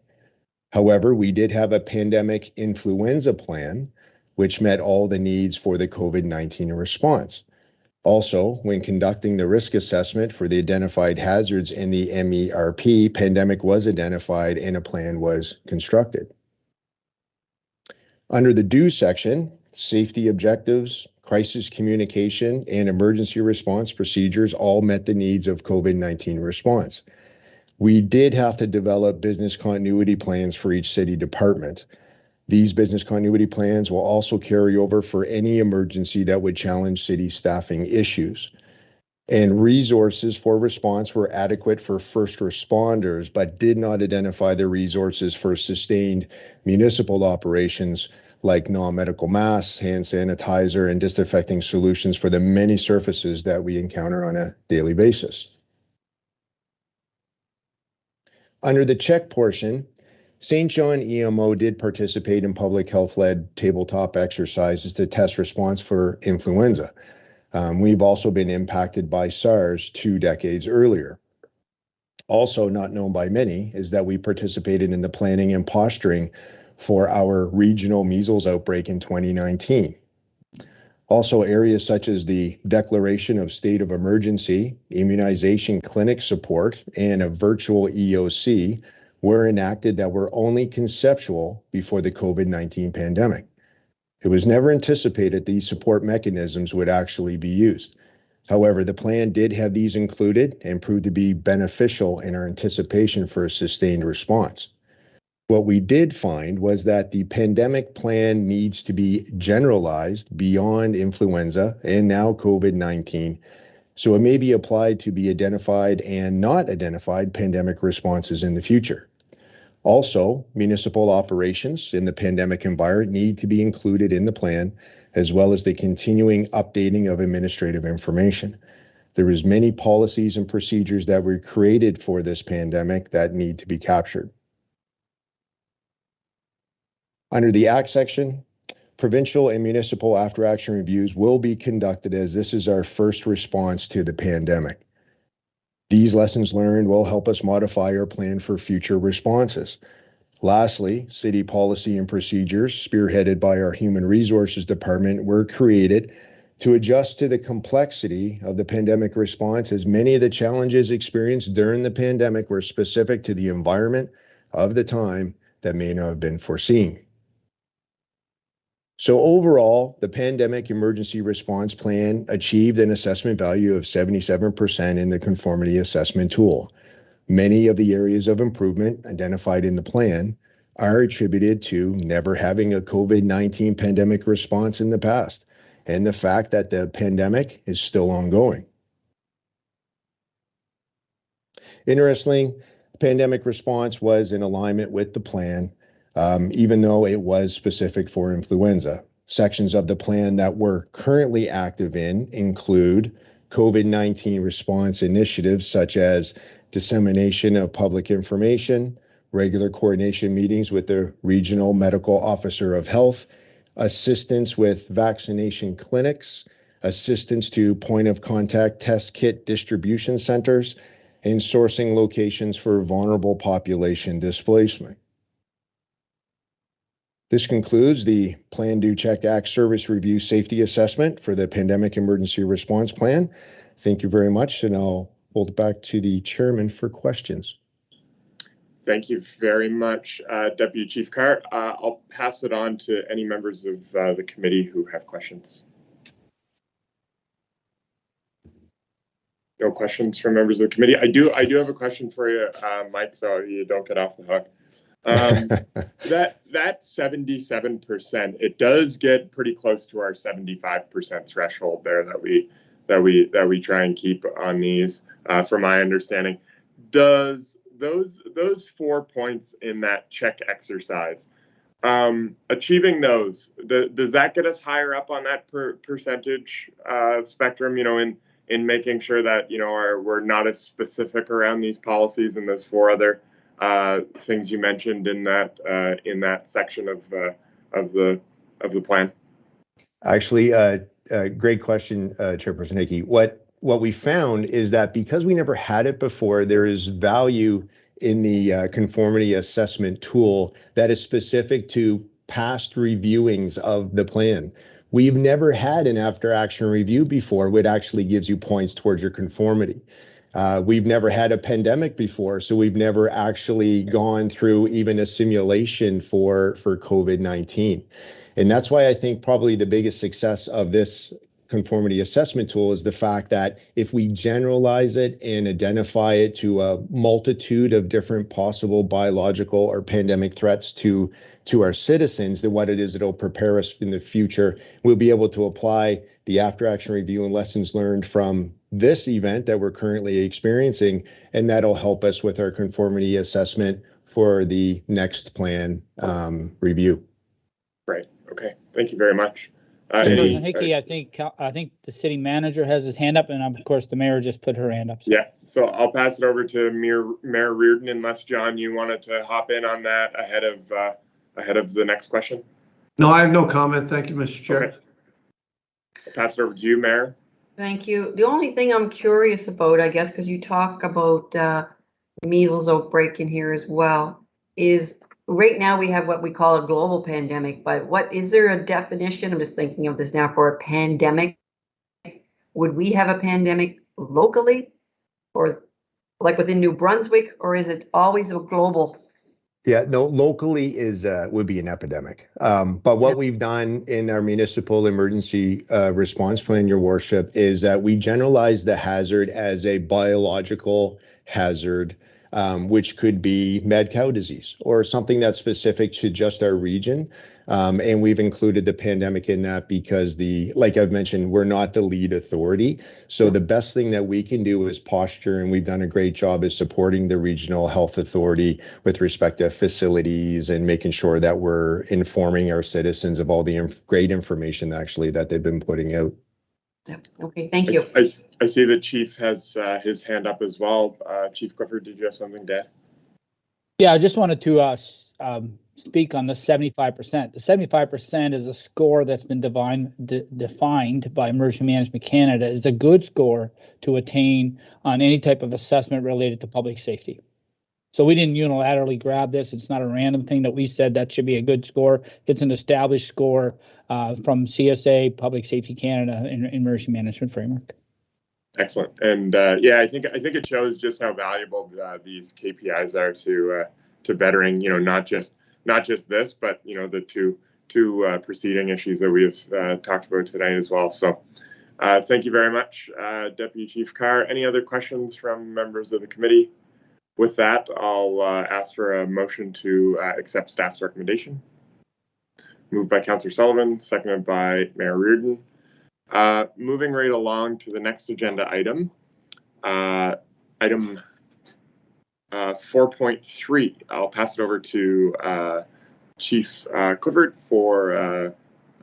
However, we did have a pandemic influenza plan, which met all the needs for the COVID-19 response. Also, when conducting the risk assessment for the identified hazards in the MERP, pandemic was identified and a plan was constructed. Under the Do section, safety objectives, crisis communication, and emergency response procedures all met the needs of COVID-19 response. We did have to develop business continuity plans for each city department. These business continuity plans will also carry over for any emergency that would challenge city staffing issues. And resources for response were adequate for first responders, but did not identify the resources for sustained municipal operations like non-medical masks, hand sanitizer, and disinfecting solutions for the many surfaces that we encounter on a daily basis. Under the check portion, St. John EMO did participate in public health-led tabletop exercises to test response for influenza. We've also been impacted by SARS 2 decades earlier. Also not known by many is that we participated in the planning and posturing for our regional measles outbreak in 2019. Also, areas such as the declaration of state of emergency, immunization clinic support, and a virtual EOC were enacted that were only conceptual before the COVID-19 pandemic. It was never anticipated these support mechanisms would actually be used. However, the plan did have these included and proved to be beneficial in our anticipation for a sustained response. What we did find was that the pandemic plan needs to be generalized beyond influenza and now COVID-19, so it may be applied to be identified and not identified pandemic responses in the future. Also, municipal operations in the pandemic environment need to be included in the plan, as well as the continuing updating of administrative information. There is many policies and procedures that were created for this pandemic that need to be captured. Under the Act section, provincial and municipal after-action reviews will be conducted as this is our first response to the pandemic. These lessons learned will help us modify our plan for future responses. Lastly, city policy and procedures, spearheaded by our Human Resources Department, were created to adjust to the complexity of the pandemic response, as many of the challenges experienced during the pandemic were specific to the environment of the time that may not have been foreseen. So overall, the Pandemic Emergency Response Plan achieved an assessment value of 77% in the conformity assessment tool. Many of the areas of improvement identified in the plan are attributed to never having a COVID-19 pandemic response in the past, and the fact that the pandemic is still ongoing. Interestingly, pandemic response was in alignment with the plan, even though it was specific for influenza. Sections of the plan that we're currently active in include COVID-19 response initiatives such as dissemination of public information, regular coordination meetings with the Regional Medical Officer of Health, assistance with vaccination clinics, assistance to point of contact test kit distribution centers, and sourcing locations for vulnerable population displacement. This concludes the Plan, Do, Check, Act Service Review Safety Assessment for the Pandemic Emergency Response Plan. Thank you very much, and I'll hold it back to the chairman for questions. Thank you very much, Deputy Chief Carr. I'll pass it on to any members of the committee who have questions. No questions from members of the committee. I do have a question for you, Mike, so you don't get off the hook. That 77%, it does get pretty close to our 75% threshold there that we try and keep on these, from my understanding. Does those 4 points in that check exercise, achieving those, does that get us higher up on that percentage spectrum, you know, in making sure that, you know, we're not as specific around these policies and those 4 other things you mentioned in that section of the plan? Actually, Great question, Chairperson Hickey. What we found is that because we never had it before, there is value in the conformity assessment tool that is specific to past reviewings of the plan. We've never had an after action review before, which actually gives you points towards your conformity. We've never had a pandemic before, so we've never actually gone through even a simulation for COVID-19. And that's why I think probably the biggest success of this conformity assessment tool is the fact that if we generalize it and identify it to a multitude of different possible biological or pandemic threats to our citizens, then what it is, it'll prepare us in the future. We'll be able to apply the after action review and lessons learned from this event that we're currently experiencing, and that'll help us with our conformity assessment for the next plan review. Right. Okay. Thank you very much. Chairperson Hickey, I think the city manager has his hand up, and of course the mayor just put her hand up. So. Yeah. So I'll pass it over to Mayor Reardon, unless John, you wanted to hop in on that ahead of the next question. No, I have no comment. Thank you, Mr. Chair. Okay. I'll pass it over to you, Mayor. Thank you. The only thing I'm curious about, I guess, because you talk about measles outbreak in here as well, is right now we have what we call a global pandemic, but what is there a definition? I'm just thinking of this now for a pandemic. Would we have a pandemic locally or like within New Brunswick, or is it always a global? Yeah, no, locally would be an epidemic. But what we've done in our municipal emergency response plan, Your Worship, is that we generalize the hazard as a biological hazard, which could be mad cow disease or something that's specific to just our region. And we've included the pandemic in that because like I've mentioned, we're not the lead authority. So the best thing that we can do is posture, and we've done a great job is supporting the regional health authority with respect to facilities and making sure that we're informing our citizens of all the great information actually that they've been putting out. Okay, thank you. I see the chief has his hand up as well. Chief Clifford, did you have something to add? Yeah, I just wanted to speak on the 75%. The 75% is a score that's been defined by Emergency Management Canada. It's a good score to attain on any type of assessment related to public safety. So we didn't unilaterally grab this. It's not a random thing that we said that should be a good score. It's an established score from CSA, Public Safety Canada, and Emergency Management Framework. Excellent. And yeah, I think it shows just how valuable these KPIs are to bettering, not just this, but the two preceding issues that we have talked about tonight as well. So thank you very much, Deputy Chief Carr. Any other questions from members of the committee? With that, I'll ask for a motion to accept staff's recommendation. Moved by Councillor Sullivan, seconded by Mayor Reardon. Moving right along to the next agenda item, item 4.3. I'll pass it over to Chief Clifford for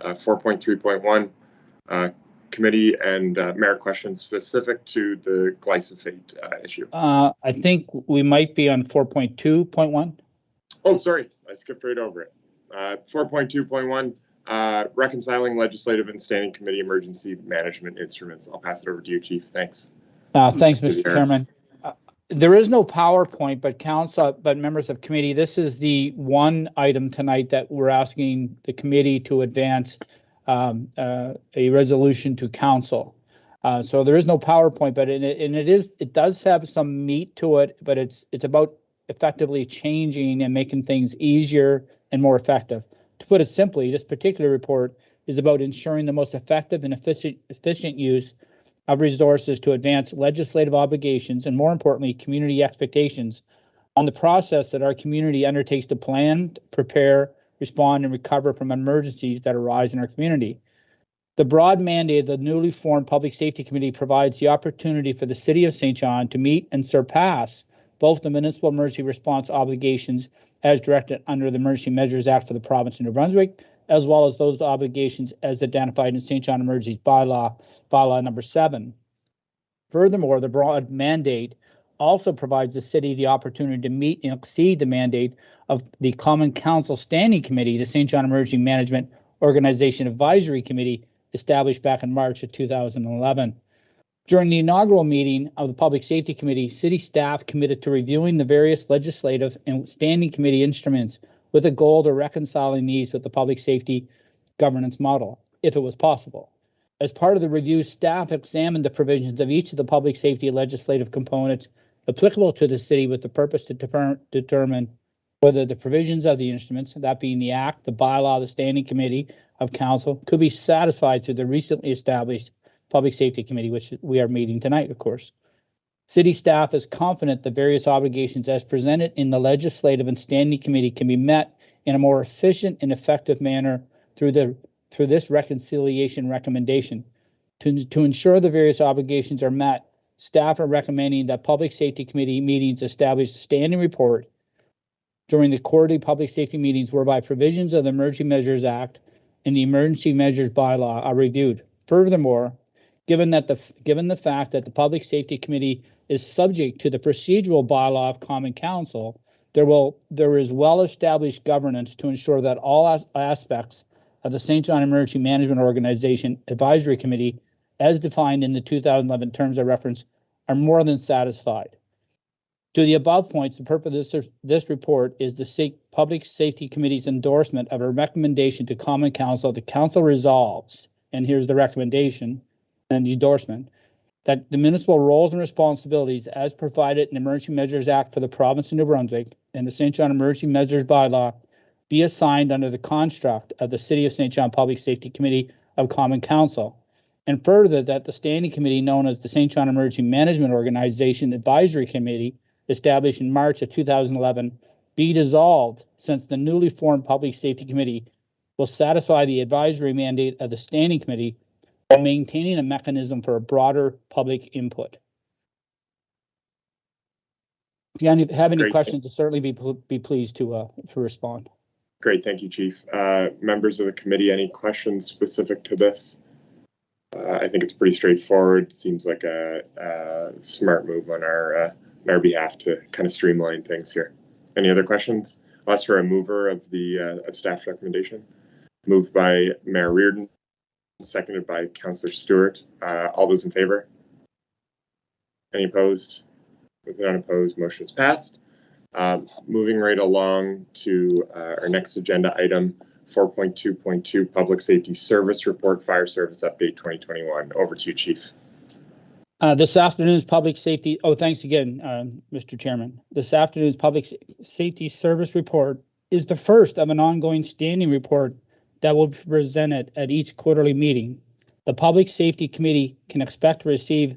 4.3.1. Committee and merit questions specific to the glyphosate issue. I think we might be on 4.2.1. Oh, sorry, I skipped right over it. 4.2.1, reconciling legislative and standing committee emergency management instruments. I'll pass it over to you, Chief. Thanks. Thanks, Mr. Chairman. There is no PowerPoint, but members of committee, this is the one item tonight that we're asking the committee to advance a resolution to council. So there is no PowerPoint, but it does have some meat to it, but it's about effectively changing and making things easier and more effective. To put it simply, this particular report is about ensuring the most effective and efficient use of resources to advance legislative obligations and, more importantly, community expectations on the process that our community undertakes to plan, prepare, respond, and recover from emergencies that arise in our community. The broad mandate of the newly formed Public Safety Committee provides the opportunity for the City of St. John to meet and surpass both the municipal emergency response obligations as directed under the Emergency Measures Act for the province of New Brunswick, as well as those obligations as identified in St. John Emergencies Bylaw number 7. Furthermore, the broad mandate also provides the city the opportunity to meet and exceed the mandate of the Common Council Standing Committee, the St. John Emergency Management Organization Advisory Committee, established back in March of 2011. During the inaugural meeting of the Public Safety Committee, city staff committed to reviewing the various legislative and standing committee instruments with a goal to reconciling these with the public safety governance model, if it was possible. As part of the review, staff examined the provisions of each of the public safety legislative components applicable to the city with the purpose to determine whether the provisions of the instruments, that being the Act, the bylaw, the Standing Committee of Council, could be satisfied through the recently established Public Safety Committee, which we are meeting tonight, of course. City staff is confident the various obligations as presented in the Legislative and Standing Committee can be met in a more efficient and effective manner through this reconciliation recommendation. To ensure the various obligations are met, staff are recommending that Public Safety Committee meetings establish a standing report during the quarterly public safety meetings whereby provisions of the Emergency Measures Act and the Emergency Measures Bylaw are reviewed. Furthermore, given the fact that the Public Safety Committee is subject to the procedural bylaw of Common Council, there is well-established governance to ensure that all aspects of the St. John Emergency Management Organization Advisory Committee, as defined in the 2011 terms of reference, are more than satisfied. To the above points, the purpose of this report is the Public Safety Committee's endorsement of a recommendation to Common Council. The Council resolves, and here's the recommendation and the endorsement, that the municipal roles and responsibilities as provided in the Emergency Measures Act for the province of New Brunswick and the St. John Emergency Measures Bylaw be assigned under the construct of the City of St. John Public Safety Committee of Common Council, and further that the standing committee known as the St. John Emergency Management Organization Advisory Committee, established in March of 2011, be dissolved, since the newly formed Public Safety Committee will satisfy the advisory mandate of the Standing Committee while maintaining a mechanism for a broader public input. If you have any questions, I'll certainly be pleased to respond. Great, thank you, Chief. Members of the committee, any questions specific to this? I think it's pretty straightforward. Seems like a smart move on our behalf to kind of streamline things here. Any other questions? I'll ask for a mover of the staff recommendation. Moved by Mayor Reardon, seconded by Councillor Stewart. All those in favor? Any opposed? With none opposed, motion is passed. Moving right along to our next agenda item, 4.2.2 Public Safety Service Report, Fire Service Update 2021. Over to you, Chief. This afternoon's public safety, thanks again, Mr. Chairman. This afternoon's public safety service report is the first of an ongoing standing report that will be presented at each quarterly meeting. The Public Safety Committee can expect to receive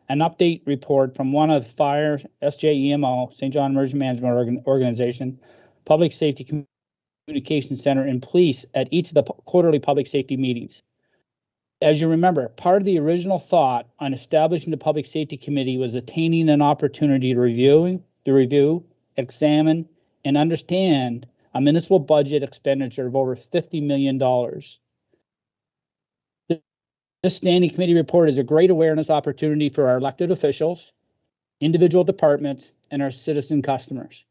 an update report from one of Fire, SJEMO, St. John Emergency Management Organization, Public Safety Communication Center, and police at each of the quarterly public safety meetings. As you remember, part of the original thought on establishing the Public Safety Committee was attaining an opportunity to review, examine, and understand a municipal budget expenditure of over $50 million. This standing committee report is a great awareness opportunity for our elected officials, individual departments, and our citizen customers.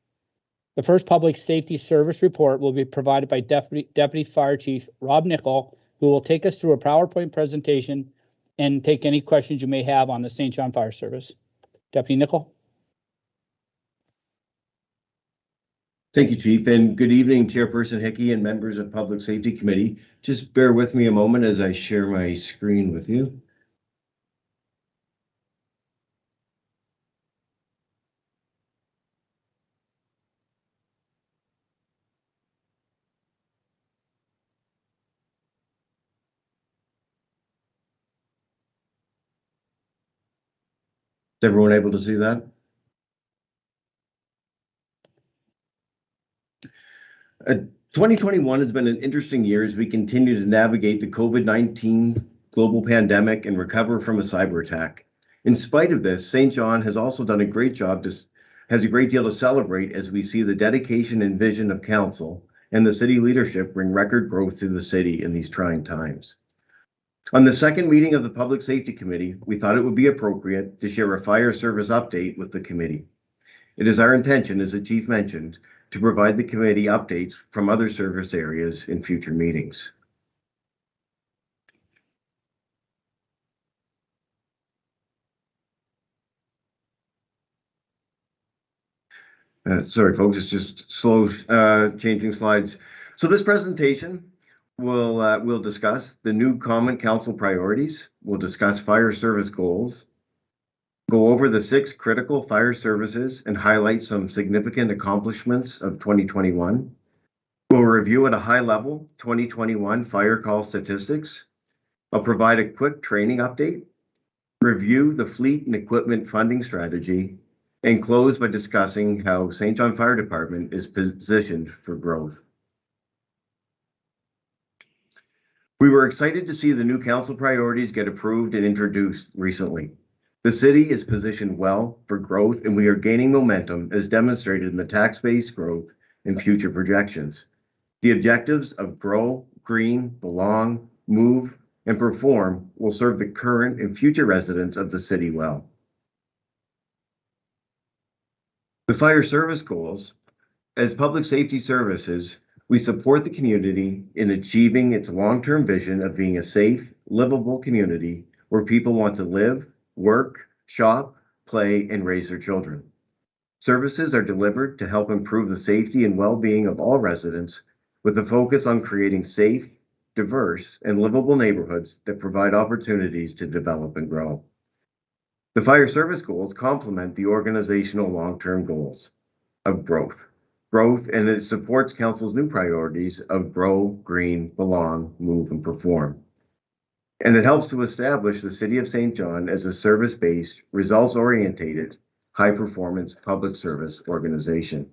The first public safety service report will be provided by Deputy Fire Chief Rob Nickel, who will take us through a PowerPoint presentation and take any questions you may have on the St. John Fire Service. Deputy Nickel. Thank you, Chief, and good evening, Chairperson Hickey and members of Public Safety Committee. Just bear with me a moment as I share my screen with you. Is everyone able to see that? 2021 has been an interesting year as we continue to navigate the COVID-19 global pandemic and recover from a cyber attack. In spite of this, St. John has also done a great job, has a great deal to celebrate as we see the dedication and vision of council and the city leadership bring record growth to the city in these trying times. On the second meeting of the Public Safety Committee, we thought it would be appropriate to share a fire service update with the committee. It is our intention, as the Chief mentioned, to provide the committee updates from other service areas in future meetings. Sorry, folks, it's just slow changing slides. So this presentation will discuss the new Common Council priorities. We'll discuss fire service goals, go over the 6 critical fire services and highlight some significant accomplishments of 2021. We'll review at a high level 2021 fire call statistics. I'll provide a quick training update, review the fleet and equipment funding strategy, and close by discussing how St. John Fire Department is positioned for growth. We were excited to see the new council priorities get approved and introduced recently. The city is positioned well for growth, and we are gaining momentum as demonstrated in the tax base growth and future projections. The objectives of grow, green, belong, move, and perform will serve the current and future residents of the city well. The fire service goals. As public safety services, we support the community in achieving its long-term vision of being a safe, livable community where people want to live, work, shop, play, and raise their children. Services are delivered to help improve the safety and well-being of all residents with a focus on creating safe, diverse, and livable neighborhoods that provide opportunities to develop and grow. The fire service goals complement the organizational long-term goals of growth, and it supports council's new priorities of grow, green, belong, move, and perform. And it helps to establish the City of St. John as a service-based, results-oriented, high-performance public service organization.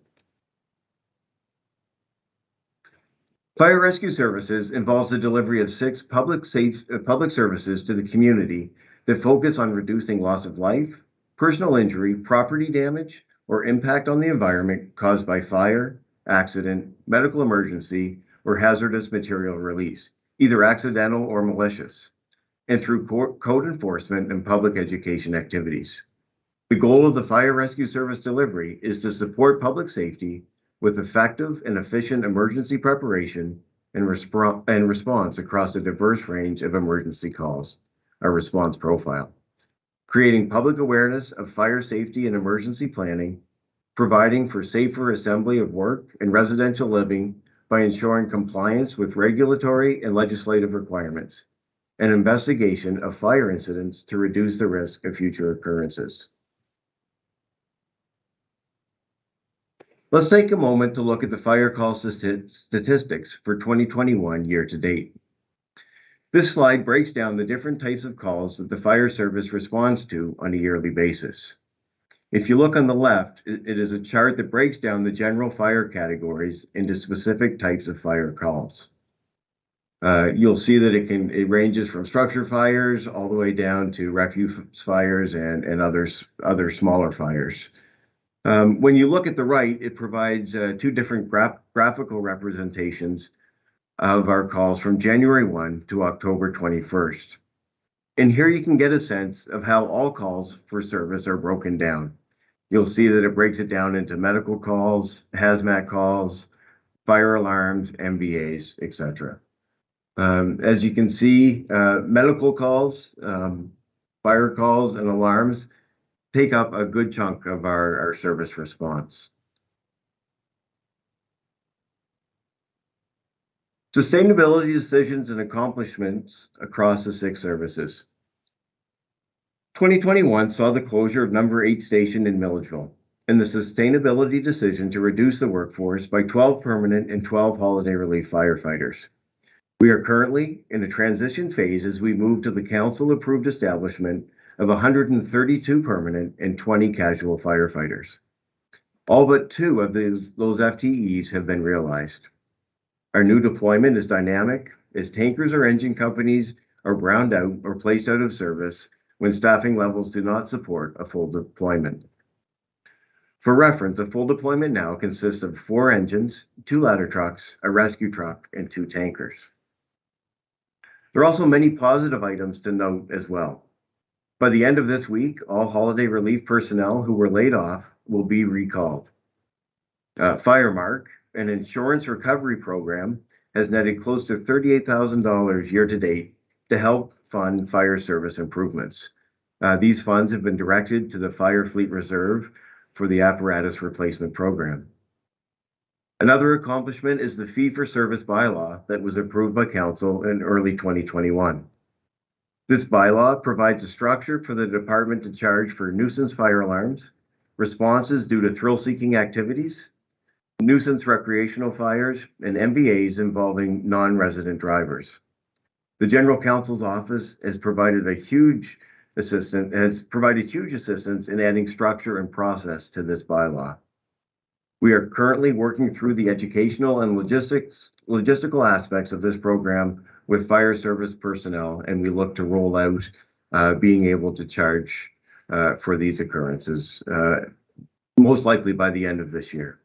Fire rescue services involves the delivery of 6 public services to the community that focus on reducing loss of life, personal injury, property damage, or impact on the environment caused by fire, accident, medical emergency, or hazardous material release, either accidental or malicious, and through code enforcement and public education activities. The goal of the fire rescue service delivery is to support public safety with effective and efficient emergency preparation and response across a diverse range of emergency calls, a response profile, creating public awareness of fire safety and emergency planning, providing for safer assembly of work and residential living by ensuring compliance with regulatory and legislative requirements, and investigation of fire incidents to reduce the risk of future occurrences. Let's take a moment to look at the fire call statistics for 2021 year to date. This slide breaks down the different types of calls that the fire service responds to on a yearly basis. If you look on the left, it is a chart that breaks down the general fire categories into specific types of fire calls. You'll see that it ranges from structure fires all the way down to refuse fires and other smaller fires. When you look at the right, it provides two different graphical representations of our calls from January 1 to October 21st. And here you can get a sense of how all calls for service are broken down. You'll see that it breaks it down into medical calls, hazmat calls, fire alarms, MVAs, etc. As you can see, medical calls, fire calls, and alarms take up a good chunk of our service response. Sustainability decisions and accomplishments across the 6 services. 2021 saw the closure of number 8 station in Milledgeville and the sustainability decision to reduce the workforce by 12 permanent and 12 holiday relief firefighters. We are currently in a transition phase as we move to the council-approved establishment of 132 permanent and 20 casual firefighters. All but 2 of those FTEs have been realized. Our new deployment is dynamic as tankers or engine companies are browned out or placed out of service when staffing levels do not support a full deployment. For reference, a full deployment now consists of 4 engines, 2 ladder trucks, a rescue truck, and 2 tankers. There are also many positive items to note as well. By the end of this week, all holiday relief personnel who were laid off will be recalled. Firemark, an insurance recovery program, has netted close to $38,000 year to date to help fund fire service improvements. These funds have been directed to the Fire Fleet Reserve for the apparatus replacement program. Another accomplishment is the fee-for-service bylaw that was approved by Council in early 2021. This bylaw provides a structure for the department to charge for nuisance fire alarms, responses due to thrill-seeking activities, nuisance recreational fires, and MVAs involving non-resident drivers. The General Counsel's office has provided huge assistance in adding structure and process to this bylaw. We are currently working through the educational and logistical aspects of this program with fire service personnel, and we look to roll out being able to charge for these occurrences, most likely by the end of this year.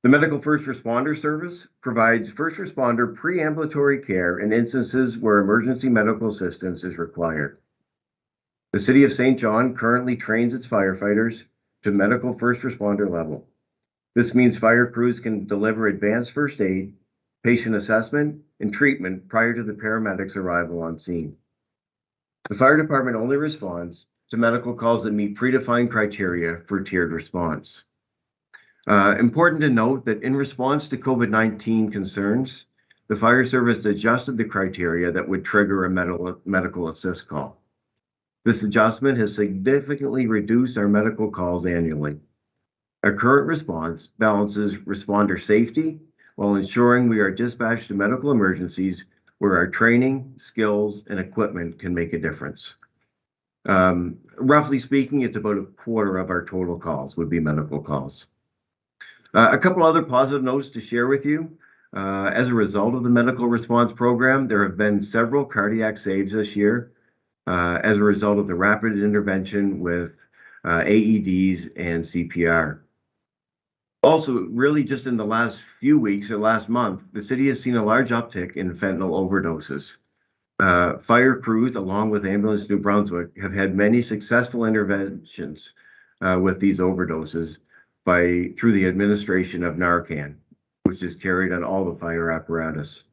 The Medical First Responder Service provides first responder pre-ambulatory care in instances where emergency medical assistance is required. The City of St. John currently trains its firefighters to medical first responder level. This means fire crews can deliver advanced first aid, patient assessment, and treatment prior to the paramedics' arrival on scene. The fire department only responds to medical calls that meet predefined criteria for tiered response. Important to note that in response to COVID-19 concerns, the fire service adjusted the criteria that would trigger a medical assist call. This adjustment has significantly reduced our medical calls annually. Our current response balances responder safety while ensuring we are dispatched to medical emergencies where our training, skills, and equipment can make a difference. Roughly speaking, it's about a quarter of our total calls would be medical calls. A couple other positive notes to share with you. As a result of the medical response program, there have been several cardiac saves this year as a result of the rapid intervention with AEDs and CPR. Also, really just in the last few weeks or last month, the city has seen a large uptick in fentanyl overdoses. Fire crews, along with Ambulance New Brunswick, have had many successful interventions with these overdoses through the administration of Narcan, which is carried on all the fire apparatus.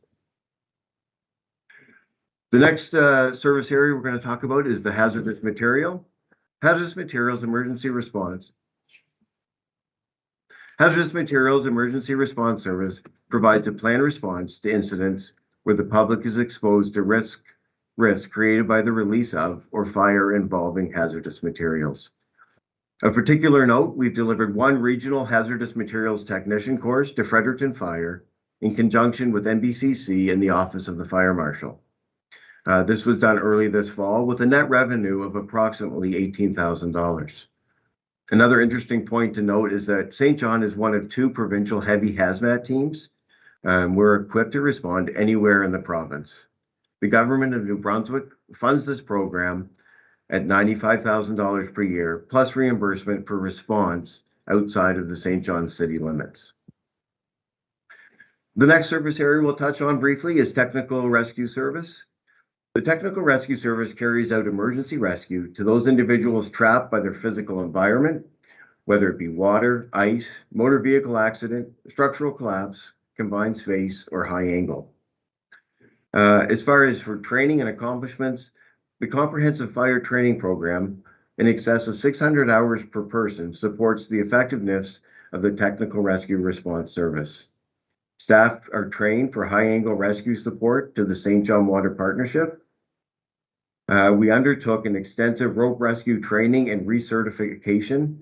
The next service area we're going to talk about is the hazardous material. Hazardous Materials Emergency Response. Hazardous Materials Emergency Response Service provides a planned response to incidents where the public is exposed to risk created by the release of or fire involving hazardous materials. Of particular note, we've delivered one regional hazardous materials technician course to Fredericton Fire in conjunction with NBCC and the Office of the Fire Marshal. This was done early this fall with a net revenue of approximately $18,000. Another interesting point to note is that St. John is one of 2 provincial heavy hazmat teams. We're equipped to respond anywhere in the province. The government of New Brunswick funds this program at $95,000 per year, plus reimbursement for response outside of the St. John city limits. The next service area we'll touch on briefly is Technical Rescue Service. The Technical Rescue Service carries out emergency rescue to those individuals trapped by their physical environment, whether it be water, ice, motor vehicle accident, structural collapse, confined space, or high angle. As far as for training and accomplishments, the Comprehensive Fire Training Program, in excess of 600 hours per person, supports the effectiveness of the Technical Rescue Response Service. Staff are trained for high-angle rescue support to the St. John Water Partnership. We undertook an extensive rope rescue training and recertification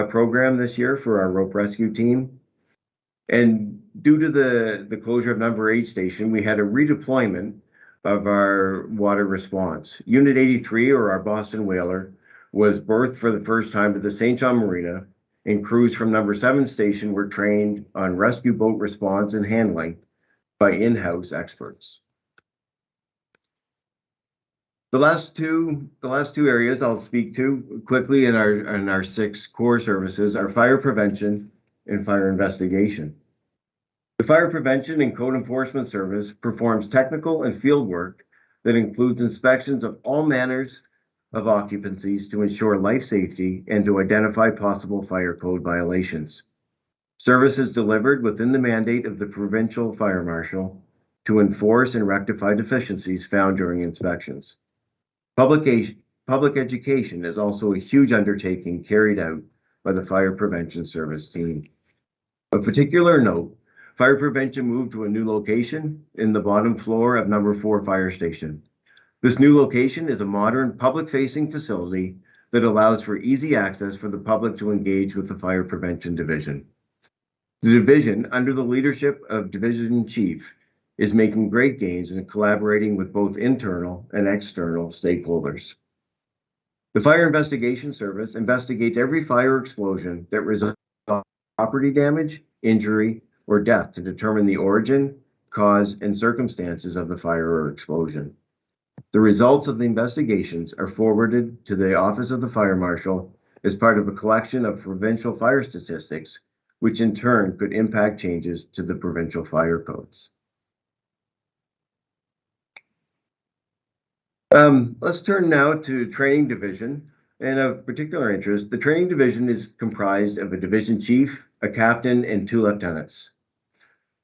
program this year for our rope rescue team. And due to the closure of number 8 station, we had a redeployment of our water response. Unit 83, or our Boston Whaler, was berthed for the first time to the St. John Marina, and crews from number 7 station were trained on rescue boat response and handling by in-house experts. The last two areas I'll speak to quickly in our 6 core services are fire prevention and fire investigation. The Fire Prevention and Code Enforcement Service performs technical and field work that includes inspections of all manners of occupancies to ensure life safety and to identify possible fire code violations. Service is delivered within the mandate of the Provincial Fire Marshal to enforce and rectify deficiencies found during inspections. Public education is also a huge undertaking carried out by the Fire Prevention Service team. Of particular note, Fire Prevention moved to a new location in the bottom floor of number 4 fire station. This new location is a modern public-facing facility that allows for easy access for the public to engage with the Fire Prevention Division. The division, under the leadership of Division Chief, is making great gains in collaborating with both internal and external stakeholders. The Fire Investigation Service investigates every fire explosion that results in property damage, injury, or death to determine the origin, cause, and circumstances of the fire or explosion. The results of the investigations are forwarded to the Office of the Fire Marshal as part of a collection of provincial fire statistics, which in turn could impact changes to the provincial fire codes. Let's turn now to Training Division. And of particular interest, the Training Division is comprised of a division chief, a captain, and 2 lieutenants.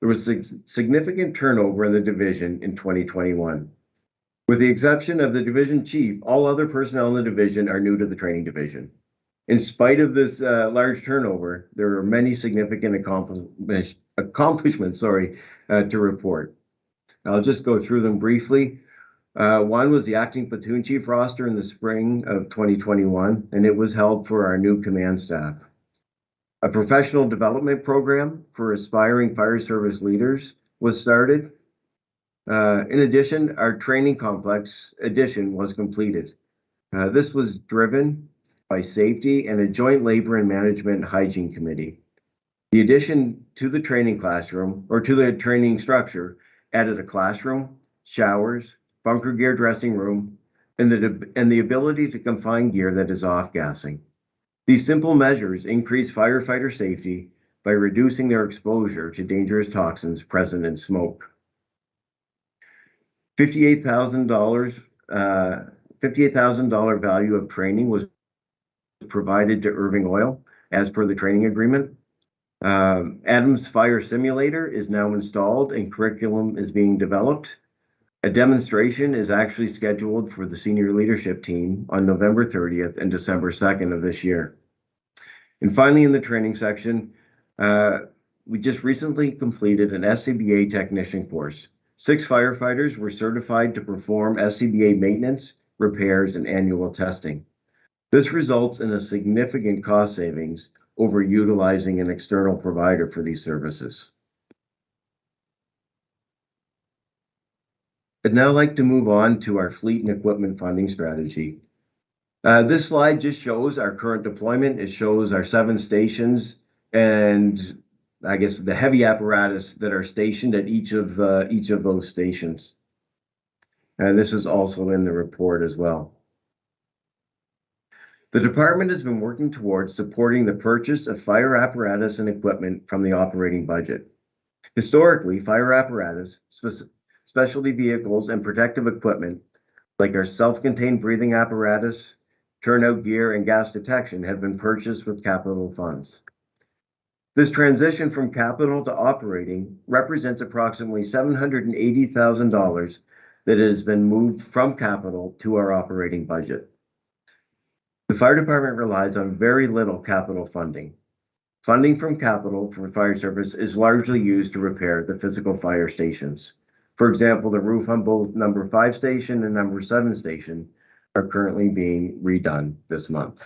There was significant turnover in the division in 2021. With the exception of the division chief, all other personnel in the division are new to the Training Division. In spite of this large turnover, there are many significant accomplishments to report. I'll just go through them briefly. One was the acting platoon chief roster in the spring of 2021, and it was held for our new command staff. A professional development program for aspiring fire service leaders was started. In addition, our training complex addition was completed. This was driven by safety and a joint labor and management hygiene committee. The addition to the training classroom, or to the training structure, added a classroom, showers, bunker gear dressing room, and the ability to confine gear that is off-gassing. These simple measures increase firefighter safety by reducing their exposure to dangerous toxins present in smoke. $58,000 value of training was provided to Irving Oil as per the training agreement. Adams Fire Simulator is now installed and curriculum is being developed. A demonstration is actually scheduled for the senior leadership team on November 30th and December 2nd of this year. And finally, in the training section, we just recently completed an Scba Technician course. 6 firefighters were certified to perform Scba maintenance, repairs, and annual testing. This results in a significant cost savings over utilizing an external provider for these services. I'd now like to move on to our fleet and equipment funding strategy. This slide just shows our current deployment. It shows our 7 stations and I guess the heavy apparatus that are stationed at each of those stations. And this is also in the report as well. The department has been working towards supporting the purchase of fire apparatus and equipment from the operating budget. Historically, fire apparatus, specialty vehicles, and protective equipment, like our self-contained breathing apparatus, turnout gear, and gas detection, have been purchased with capital funds. This transition from capital to operating represents approximately $780,000 that has been moved from capital to our operating budget. The fire department relies on very little capital funding. Funding from capital for fire service is largely used to repair the physical fire stations. For example, the roof on both number 5 station and number 7 station are currently being redone this month.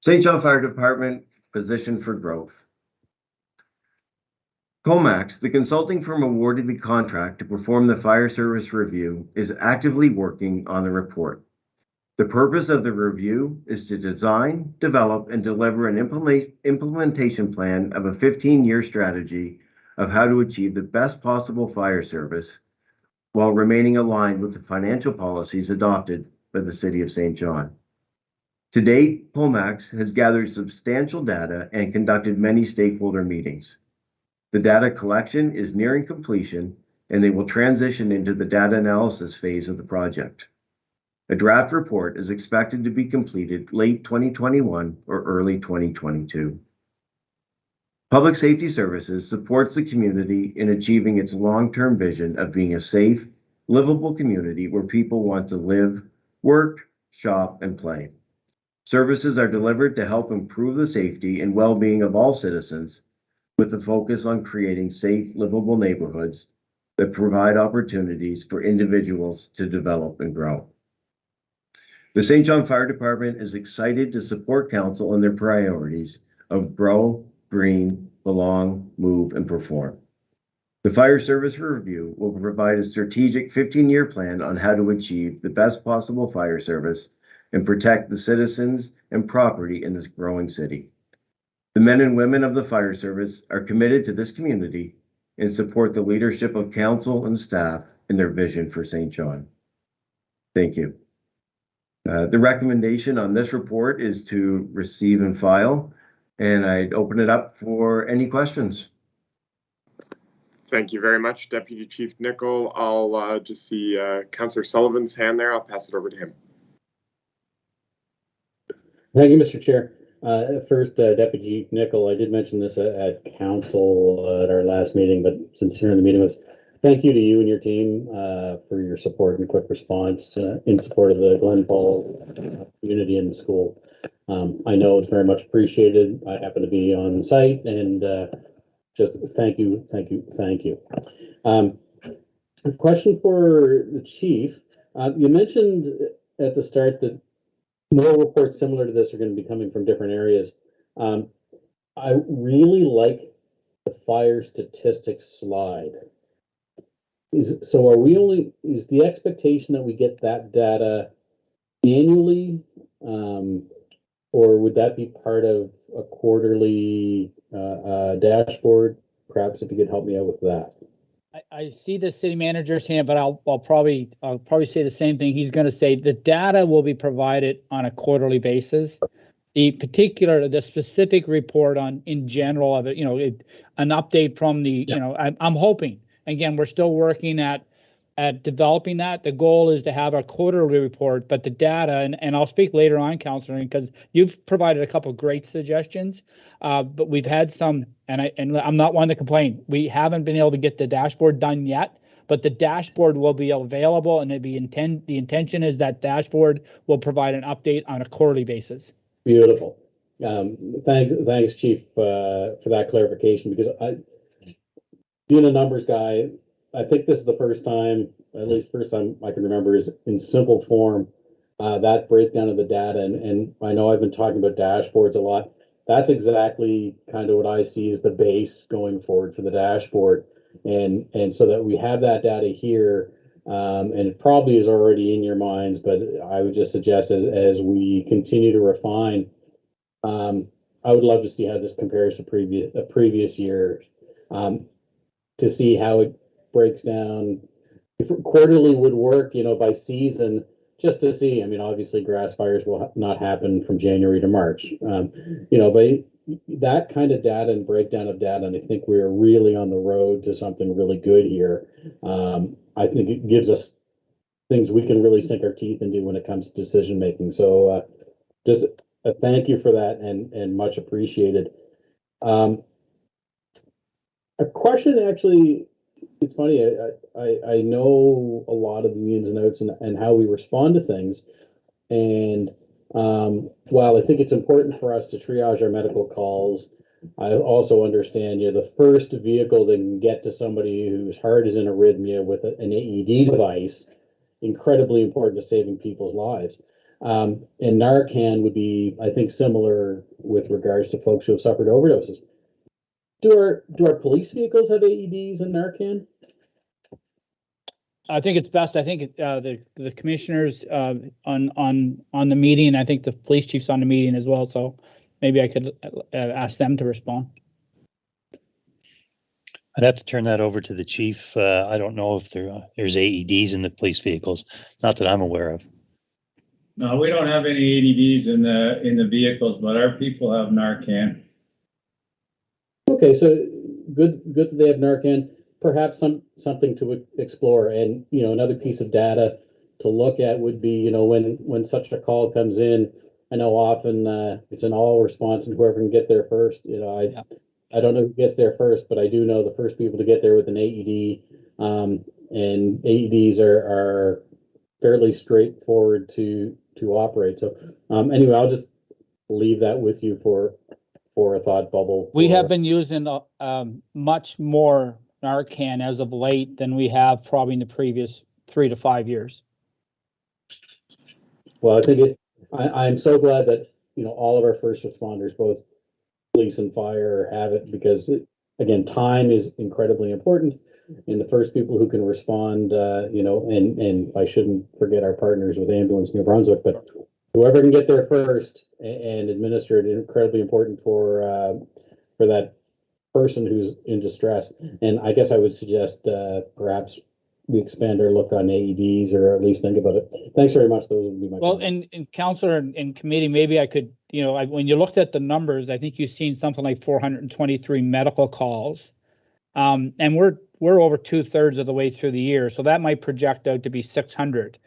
St. John Fire Department position for growth. Comax, the consulting firm awarded the contract to perform the fire service review, is actively working on the report. The purpose of the review is to design, develop, and deliver an implementation plan of a 15-year strategy of how to achieve the best possible fire service while remaining aligned with the financial policies adopted by the City of St. John. To date, Comax has gathered substantial data and conducted many stakeholder meetings. The data collection is nearing completion, and they will transition into the data analysis phase of the project. A draft report is expected to be completed late 2021 or early 2022. Public Safety Services supports the community in achieving its long-term vision of being a safe, livable community where people want to live, work, shop, and play. Services are delivered to help improve the safety and well-being of all citizens, with a focus on creating safe, livable neighborhoods that provide opportunities for individuals to develop and grow. The St. John Fire Department is excited to support Council in their priorities of grow, green, belong, move, and perform. The Fire Service Review will provide a strategic 15-year plan on how to achieve the best possible fire service and protect the citizens and property in this growing city. The men and women of the fire service are committed to this community and support the leadership of Council and staff in their vision for St. John. Thank you. The recommendation on this report is to receive and file, and I'd open it up for any questions. Thank you very much, Deputy Chief Nicol. I'll just see Councillor Sullivan's hand there. I'll pass it over to him. Thank you, Mr. Chair. First, Deputy Chief Nicol, I did mention this at Council at our last meeting, but since you're in the meeting with us, thank you to you and your team for your support and quick response in support of the Glen Paul community and the school. I know it's very much appreciated. I happen to be on site, and just thank you, thank you, thank you. A question for the chief. You mentioned at the start that more reports similar to this are going to be coming from different areas. I really like the fire statistics slide. Is the expectation that we get that data annually, or would that be part of a quarterly dashboard? Perhaps if you could help me out with that. I see the city manager's hand, but I'll probably say the same thing. He's going to say the data will be provided on a quarterly basis. The specific report on in general of it, an update from the, I'm hoping. Again, we're still working at at developing that. The goal is to have a quarterly report, but the data, and I'll speak later on, Councillor, because you've provided a couple of great suggestions, but we've had some, and I'm not one to complain. We haven't been able to get the dashboard done yet, but the dashboard will be available, and the intention is that dashboard will provide an update on a quarterly basis. Beautiful. Thanks, Chief, for that clarification, because being a numbers guy, I think this is the first time, at least first time I can remember, is in simple form, that breakdown of the data. And I know I've been talking about dashboards a lot. That's exactly kind of what I see as the base going forward for the dashboard. And so that we have that data here, and it probably is already in your minds, but I would just suggest as we continue to refine, I would love to see how this compares to previous years, to see how it breaks down. If quarterly would work, by season, just to see. I mean, obviously grass fires will not happen from January to March, but that kind of data and breakdown of data, and I think we're really on the road to something really good here. I think it gives us things we can really sink our teeth into when it comes to decision making. So just a thank you for that, and much appreciated. A question, actually, it's funny. I know a lot of the ins and outs and how we respond to things, and while I think it's important for us to triage our medical calls, I also understand the first vehicle that can get to somebody whose heart is in arrhythmia with an AED device, incredibly important to saving people's lives. And Narcan would be, I think, similar with regards to folks who have suffered overdoses. Do our police vehicles have AEDs and Narcan? I think it's best. I think the commissioners on the meeting, and I think the police chief's on the meeting as well. So maybe I could ask them to respond. I'd have to turn that over to the chief. I don't know if there's AEDs in the police vehicles, not that I'm aware of. No, we don't have any AEDs in the vehicles, but our people have Narcan. Okay, so good that they have Narcan. Perhaps something to explore, and another piece of data to look at would be when such a call comes in. I know often it's an all response, and whoever can get there first. I don't know who gets there first, but I do know the first people to get there with an AED, and AEDs are fairly straightforward to operate. So anyway, I'll just leave that with you for a thought bubble. We have been using much more Narcan as of late than we have probably in the previous 3 to 5 years. Well, I think I'm so glad that all of our first responders, both police and fire, have it, because again, time is incredibly important, and the first people who can respond, and I shouldn't forget our partners with Ambulance New Brunswick, but whoever can get there first and administer it, incredibly important for that person who's in distress. And I guess I would suggest perhaps we expand our look on AEDs, or at least think about it. Thanks very much. Those would be my comments. And Councillor and committee, maybe I could, when you looked at the numbers, I think you've seen something like 423 medical calls, and we're over 2/3 of the way through the year, so that might project out to be 600.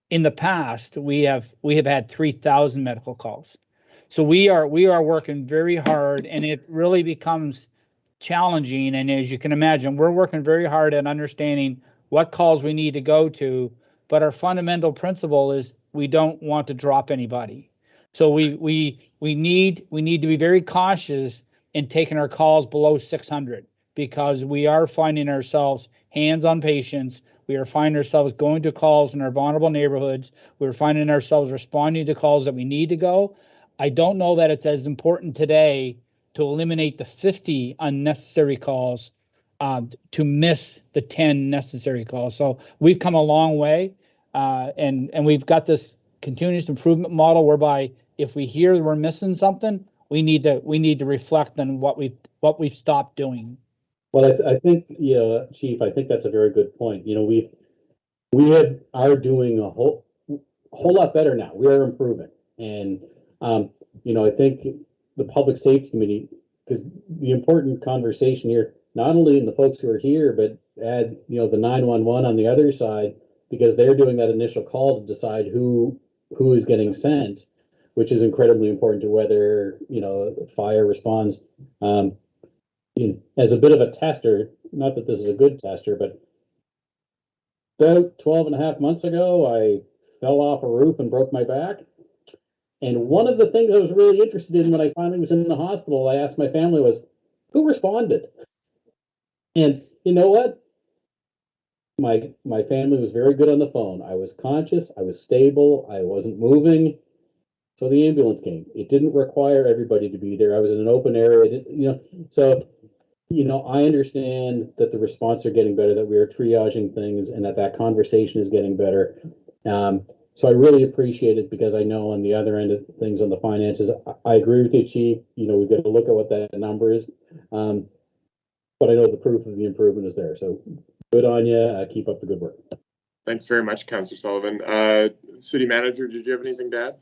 In the past, we have had 3,000 medical calls, so we are working very hard, and it really becomes challenging. And as you can imagine, we're working very hard at understanding what calls we need to go to, but our fundamental principle is we don't want to drop anybody. So we need to be very cautious in taking our calls below 600, because we are finding ourselves hands on patients. We are finding ourselves going to calls in our vulnerable neighborhoods. We're finding ourselves responding to calls that we need to go. I don't know that it's as important today to eliminate the 50 unnecessary calls to miss the 10 necessary calls. So we've come a long way, and we've got this continuous improvement model whereby if we hear we're missing something, we need to reflect on what we've stopped doing. Well, I think, Chief, I think that's a very good point. We are doing a whole lot better now. We are improving, and I think the Public Safety Committee, because the important conversation here, not only in the folks who are here, but add, you know, the 911 on the other side, because they're doing that initial call to decide who is getting sent, which is incredibly important to whether, you know, fire responds. You know, as a bit of a tester, not that this is a good tester, but about 12 and a half months ago, I fell off a roof and broke my back. And one of the things I was really interested in when I finally was in the hospital, I asked my family was, who responded? And you know what? My family was very good on the phone. I was conscious, I was stable, I wasn't moving. So the ambulance came. It didn't require everybody to be there. I was in an open area, you know, so, you know, I understand that the response are getting better, that we are triaging things, and that conversation is getting better. So I really appreciate it, because I know on the other end of things, on the finances, I agree with you, Chief. You know, we've got to look at what that number is. But I know the proof of the improvement is there. So good on you. Keep up the good work. Thanks very much, Councillor Sullivan. City Manager, did you have anything to add?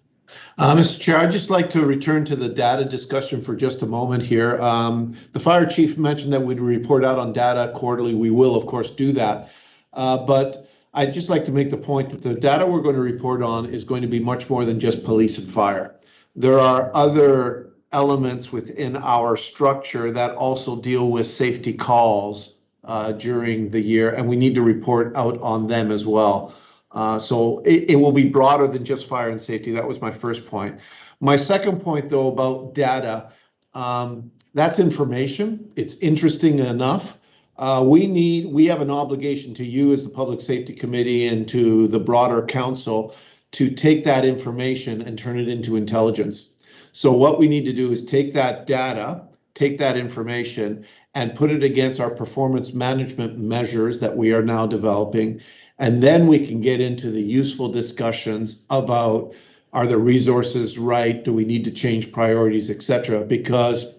Mr. Chair, I'd just like to return to the data discussion for just a moment here. The fire chief mentioned that we'd report out on data quarterly. We will, of course, do that. But I'd just like to make the point that the data we're going to report on is going to be much more than just police and fire. There are other elements within our structure that also deal with safety calls during the year, and we need to report out on them as well. So it will be broader than just fire and safety. That was my first point. My second point, though, about data, that's information. It's interesting enough. We have an obligation to you as the Public Safety Committee and to the broader council to take that information and turn it into intelligence. So what we need to do is take that data, take that information, and put it against our performance management measures that we are now developing. And then we can get into the useful discussions about, are the resources right? Do we need to change priorities, etc.? Because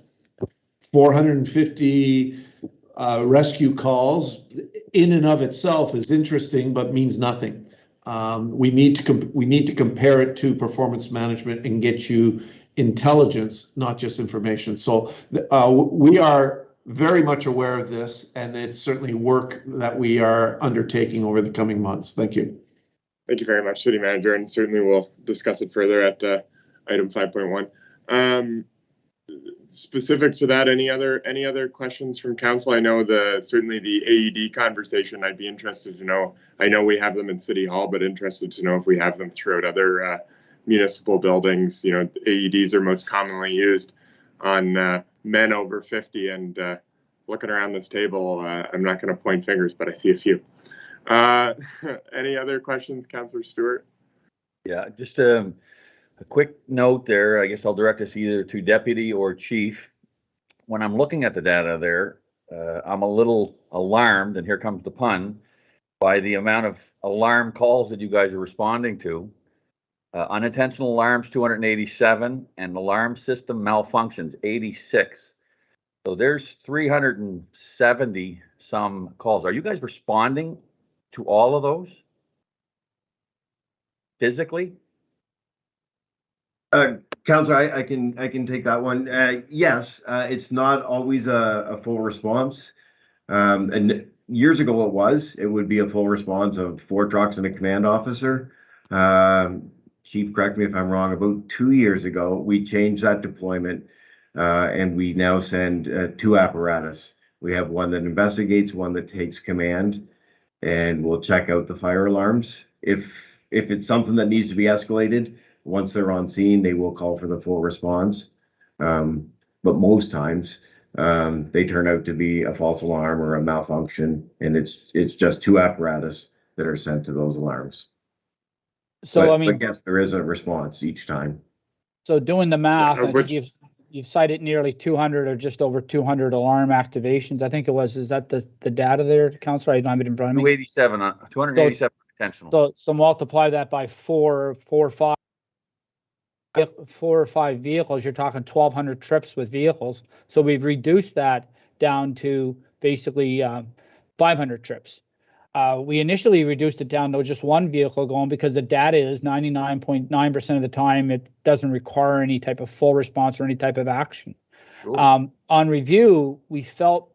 450 rescue calls in and of itself is interesting, but means nothing. We need to compare it to performance management and get you intelligence, not just information. So we are very much aware of this, and it's certainly work that we are undertaking over the coming months. Thank you. Thank you very much, City Manager, and certainly we'll discuss it further at item 5.1. Specific to that, any other questions from council? I know certainly the AED conversation, I'd be interested to know. I know we have them in City Hall, but interested to know if we have them throughout other municipal buildings. You know, AEDs are most commonly used on men over 50, and looking around this table, I'm not going to point fingers, but I see a few. Any other questions, Councillor Stewart? Yeah, just a quick note there. I guess I'll direct this either to Deputy or Chief. When I'm looking at the data there, I'm a little alarmed, and here comes the pun, by the amount of alarm calls that you guys are responding to. Unintentional alarms, 287, and alarm system malfunctions, 86. So there's 370 some calls. Are you guys responding to all of those physically? Councillor, I can take that one. Yes, it's not always a full response. And years ago it would be a full response of 4 trucks and a command officer. Chief, correct me if I'm wrong, about 2 years ago, we changed that deployment, and we now send 2 apparatus. We have one that investigates, one that takes command, and we'll check out the fire alarms. If it's something that needs to be escalated, once they're on scene, they will call for the full response. But most times, they turn out to be a false alarm or a malfunction, and it's just 2 apparatus that are sent to those alarms. So, I guess there is a response each time. So doing the math, I think you've cited nearly 200 or just over 200 alarm activations. I think it was. Is that the data there, Councillor? I don't have it in front of me. 287 intentional. So multiply that by 4 or 5 vehicles. You're talking 1,200 trips with vehicles. So we've reduced that down to basically 500 trips. We initially reduced it down to just 1 vehicle going because the data is 99.9% of the time it doesn't require any type of full response or any type of action. Sure. On review, we felt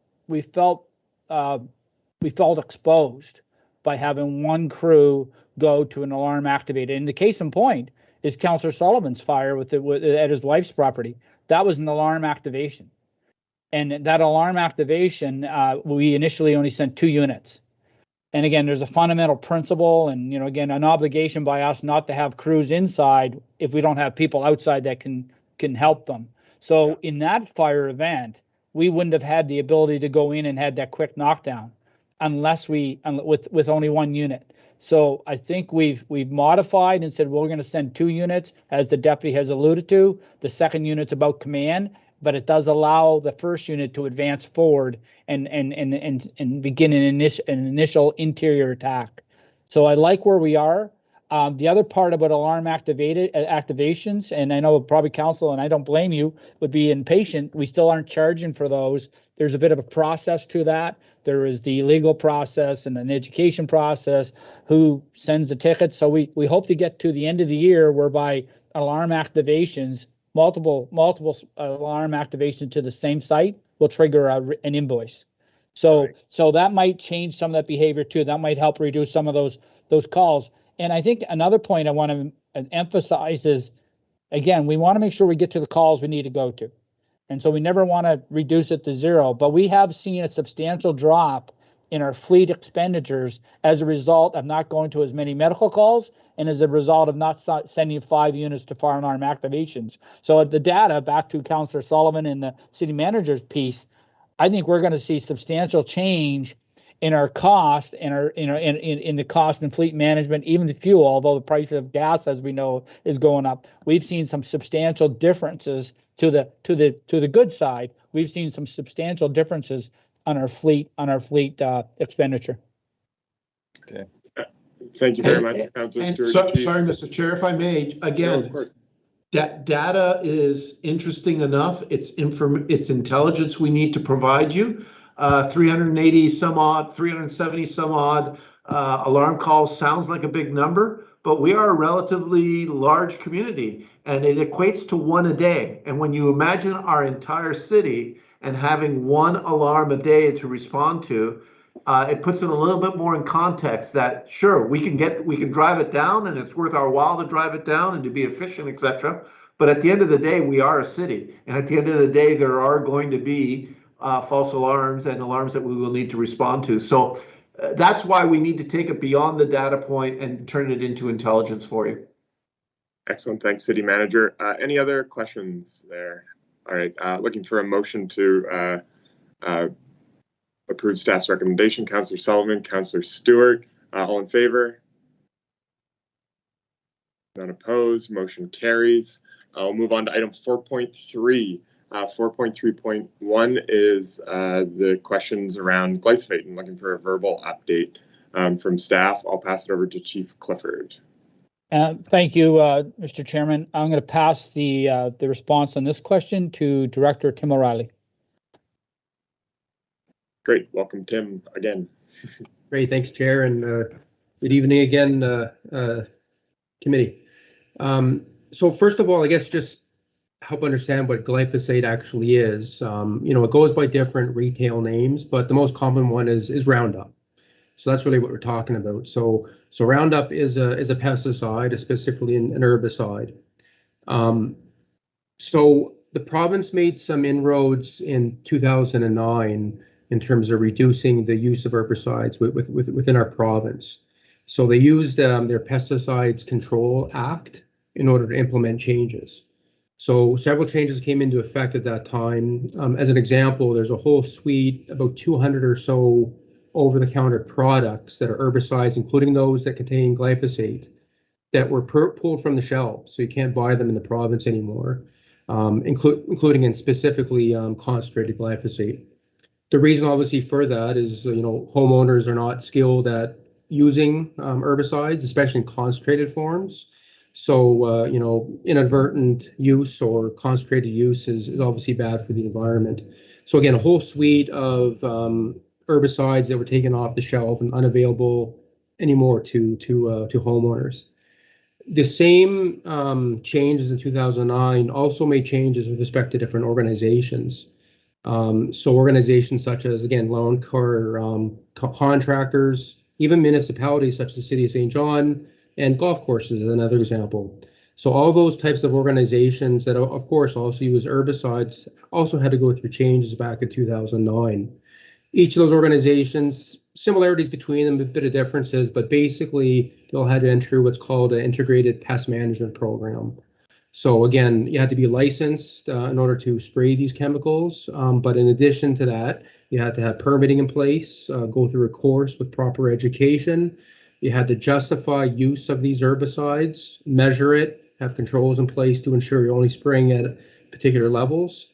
exposed by having one crew go to an alarm activated. And the case in point is Councillor Sullivan's fire at his wife's property. That was an alarm activation. And that alarm activation, we initially only sent 2 units. And again, there's a fundamental principle and, again, an obligation by us not to have crews inside if we don't have people outside that can help them. So in that fire event, we wouldn't have had the ability to go in and had that quick knockdown unless with only 1 unit. So I think we've modified and said, well, we're going to send 2 units, as the deputy has alluded to. The second unit's about command, but it does allow the first unit to advance forward and begin an initial interior attack. So I like where we are. The other part about alarm activations, and I know probably council, and I don't blame you, would be impatient. We still aren't charging for those. There's a bit of a process to that. There is the legal process and an education process, who sends the tickets. So we hope to get to the end of the year whereby alarm activations, multiple alarm activations to the same site will trigger an invoice. So that might change some of that behavior too. That might help reduce some of those calls. And I think another point I want to emphasize is, again, we want to make sure we get to the calls we need to go to. And so we never want to reduce it to 0, but we have seen a substantial drop in our fleet expenditures as a result of not going to as many medical calls and as a result of not sending 5 units to fire alarm activations. So the data, back to Councillor Sullivan and the city manager's piece, I think we're going to see substantial change in our cost and in the cost and fleet management, even the fuel, although the price of gas, as we know, is going up. We've seen some substantial differences to the good side. We've seen some substantial differences on our fleet expenditure. Okay. Thank you very much, Councillor Stewart. Sorry, Mr. Chair, if I may, again, data is interesting enough. It's intelligence we need to provide you. 380 some odd, 370 some odd alarm calls sounds like a big number, but we are a relatively large community and it equates to 1 a day. And when you imagine our entire city and having 1 alarm a day to respond to, it puts it a little bit more in context that sure, we can drive it down and it's worth our while to drive it down and to be efficient, etc. But at the end of the day, we are a city. And at the end of the day, there are going to be false alarms and alarms that we will need to respond to. So that's why we need to take it beyond the data point and turn it into intelligence for you. Excellent. Thanks, City Manager. Any other questions there? All right. Looking for a motion to approve staff's recommendation. Councillor Sullivan, Councillor Stewart, all in favor? None opposed. Motion carries. I'll move on to item 4.3. 4.3.1 is the questions around glyphosate and looking for a verbal update from staff. I'll pass it over to Chief Clifford. Thank you, Mr. Chairman. I'm going to pass the response on this question to Director Tim O'Reilly. Great. Welcome, Tim, again. Great. Thanks, Chair, and good evening again, committee. So first of all, I guess just help understand what glyphosate actually is. It goes by different retail names, but the most common one is Roundup. So that's really what we're talking about. So Roundup is a pesticide, specifically an herbicide. So the province made some inroads in 2009 in terms of reducing the use of herbicides within our province. So they used their Pesticides Control Act in order to implement changes. So several changes came into effect at that time. As an example, there's a whole suite, about 200 or so over-the-counter products that are herbicides, including those that contain glyphosate, that were pulled from the shelves. So you can't buy them in the province anymore, including and specifically concentrated glyphosate. The reason, obviously, for that is, homeowners are not skilled at using herbicides, especially in concentrated forms. So, inadvertent use or concentrated use is obviously bad for the environment. So again, a whole suite of herbicides that were taken off the shelf and unavailable anymore to homeowners. The same changes in 2009 also made changes with respect to different organizations. So organizations such as, again, lawn care contractors, even municipalities such as the City of St. John, and golf courses is another example. So all those types of organizations that, of course, also use herbicides also had to go through changes back in 2009. Each of those organizations, similarities between them, a bit of differences, but basically they all had to enter what's called an integrated pest management program. So again, you had to be licensed in order to spray these chemicals. But in addition to that, you had to have permitting in place, go through a course with proper education. You had to justify use of these herbicides, measure it, have controls in place to ensure you're only spraying at particular levels,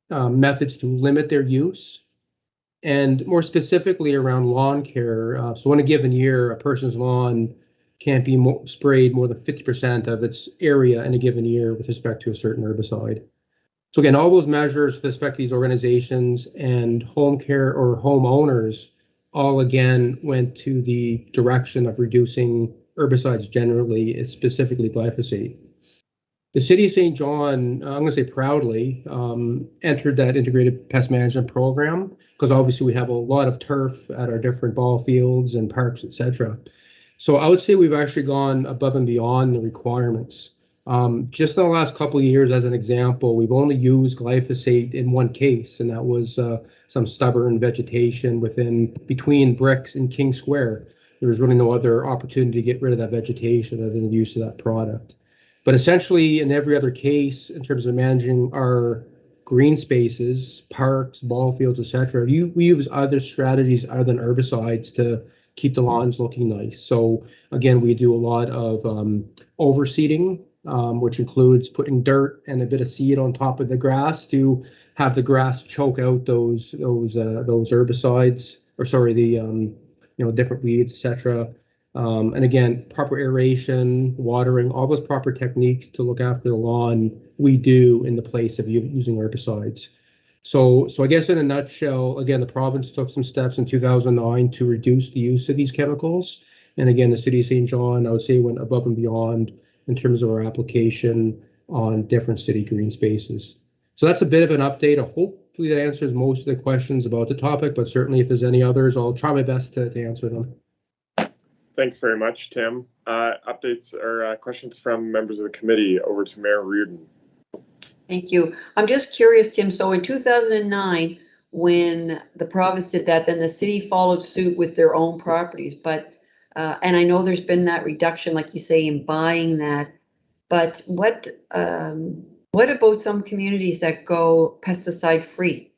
methods to limit their use, and more specifically around lawn care. So in a given year, a person's lawn can't be sprayed more than 50% of its area in a given year with respect to a certain herbicide. So again, all those measures with respect to these organizations and home care or homeowners all again went to the direction of reducing herbicides generally, specifically glyphosate. The City of St. John, I'm going to say proudly, entered that integrated pest management program because obviously we have a lot of turf at our different ball fields and parks, etc. So I would say we've actually gone above and beyond the requirements. Just in the last couple of years, as an example, we've only used glyphosate in one case, and that was some stubborn vegetation between Bricks and King Square. There was really no other opportunity to get rid of that vegetation other than the use of that product. But essentially, in every other case, in terms of managing our green spaces, parks, ball fields, etc., we use other strategies other than herbicides to keep the lawns looking nice. So again, we do a lot of overseeding, which includes putting dirt and a bit of seed on top of the grass to have the grass choke out those herbicides, or sorry, the different weeds, etc. And again, proper aeration, watering, all those proper techniques to look after the lawn, we do in the place of using herbicides. So I guess in a nutshell, again, the province took some steps in 2009 to reduce the use of these chemicals. And again, the City of St. John, I would say, went above and beyond in terms of our application on different city green spaces. So that's a bit of an update. Hopefully that answers most of the questions about the topic, but certainly if there's any others, I'll try my best to answer them. Thanks very much, Tim. Updates or questions from members of the committee, over to Mayor Reardon. Thank you. I'm just curious, Tim. So in 2009, when the province did that, then the city followed suit with their own properties. But and I know there's been that reduction, like you say, in buying that. But what about some communities that go pesticide free?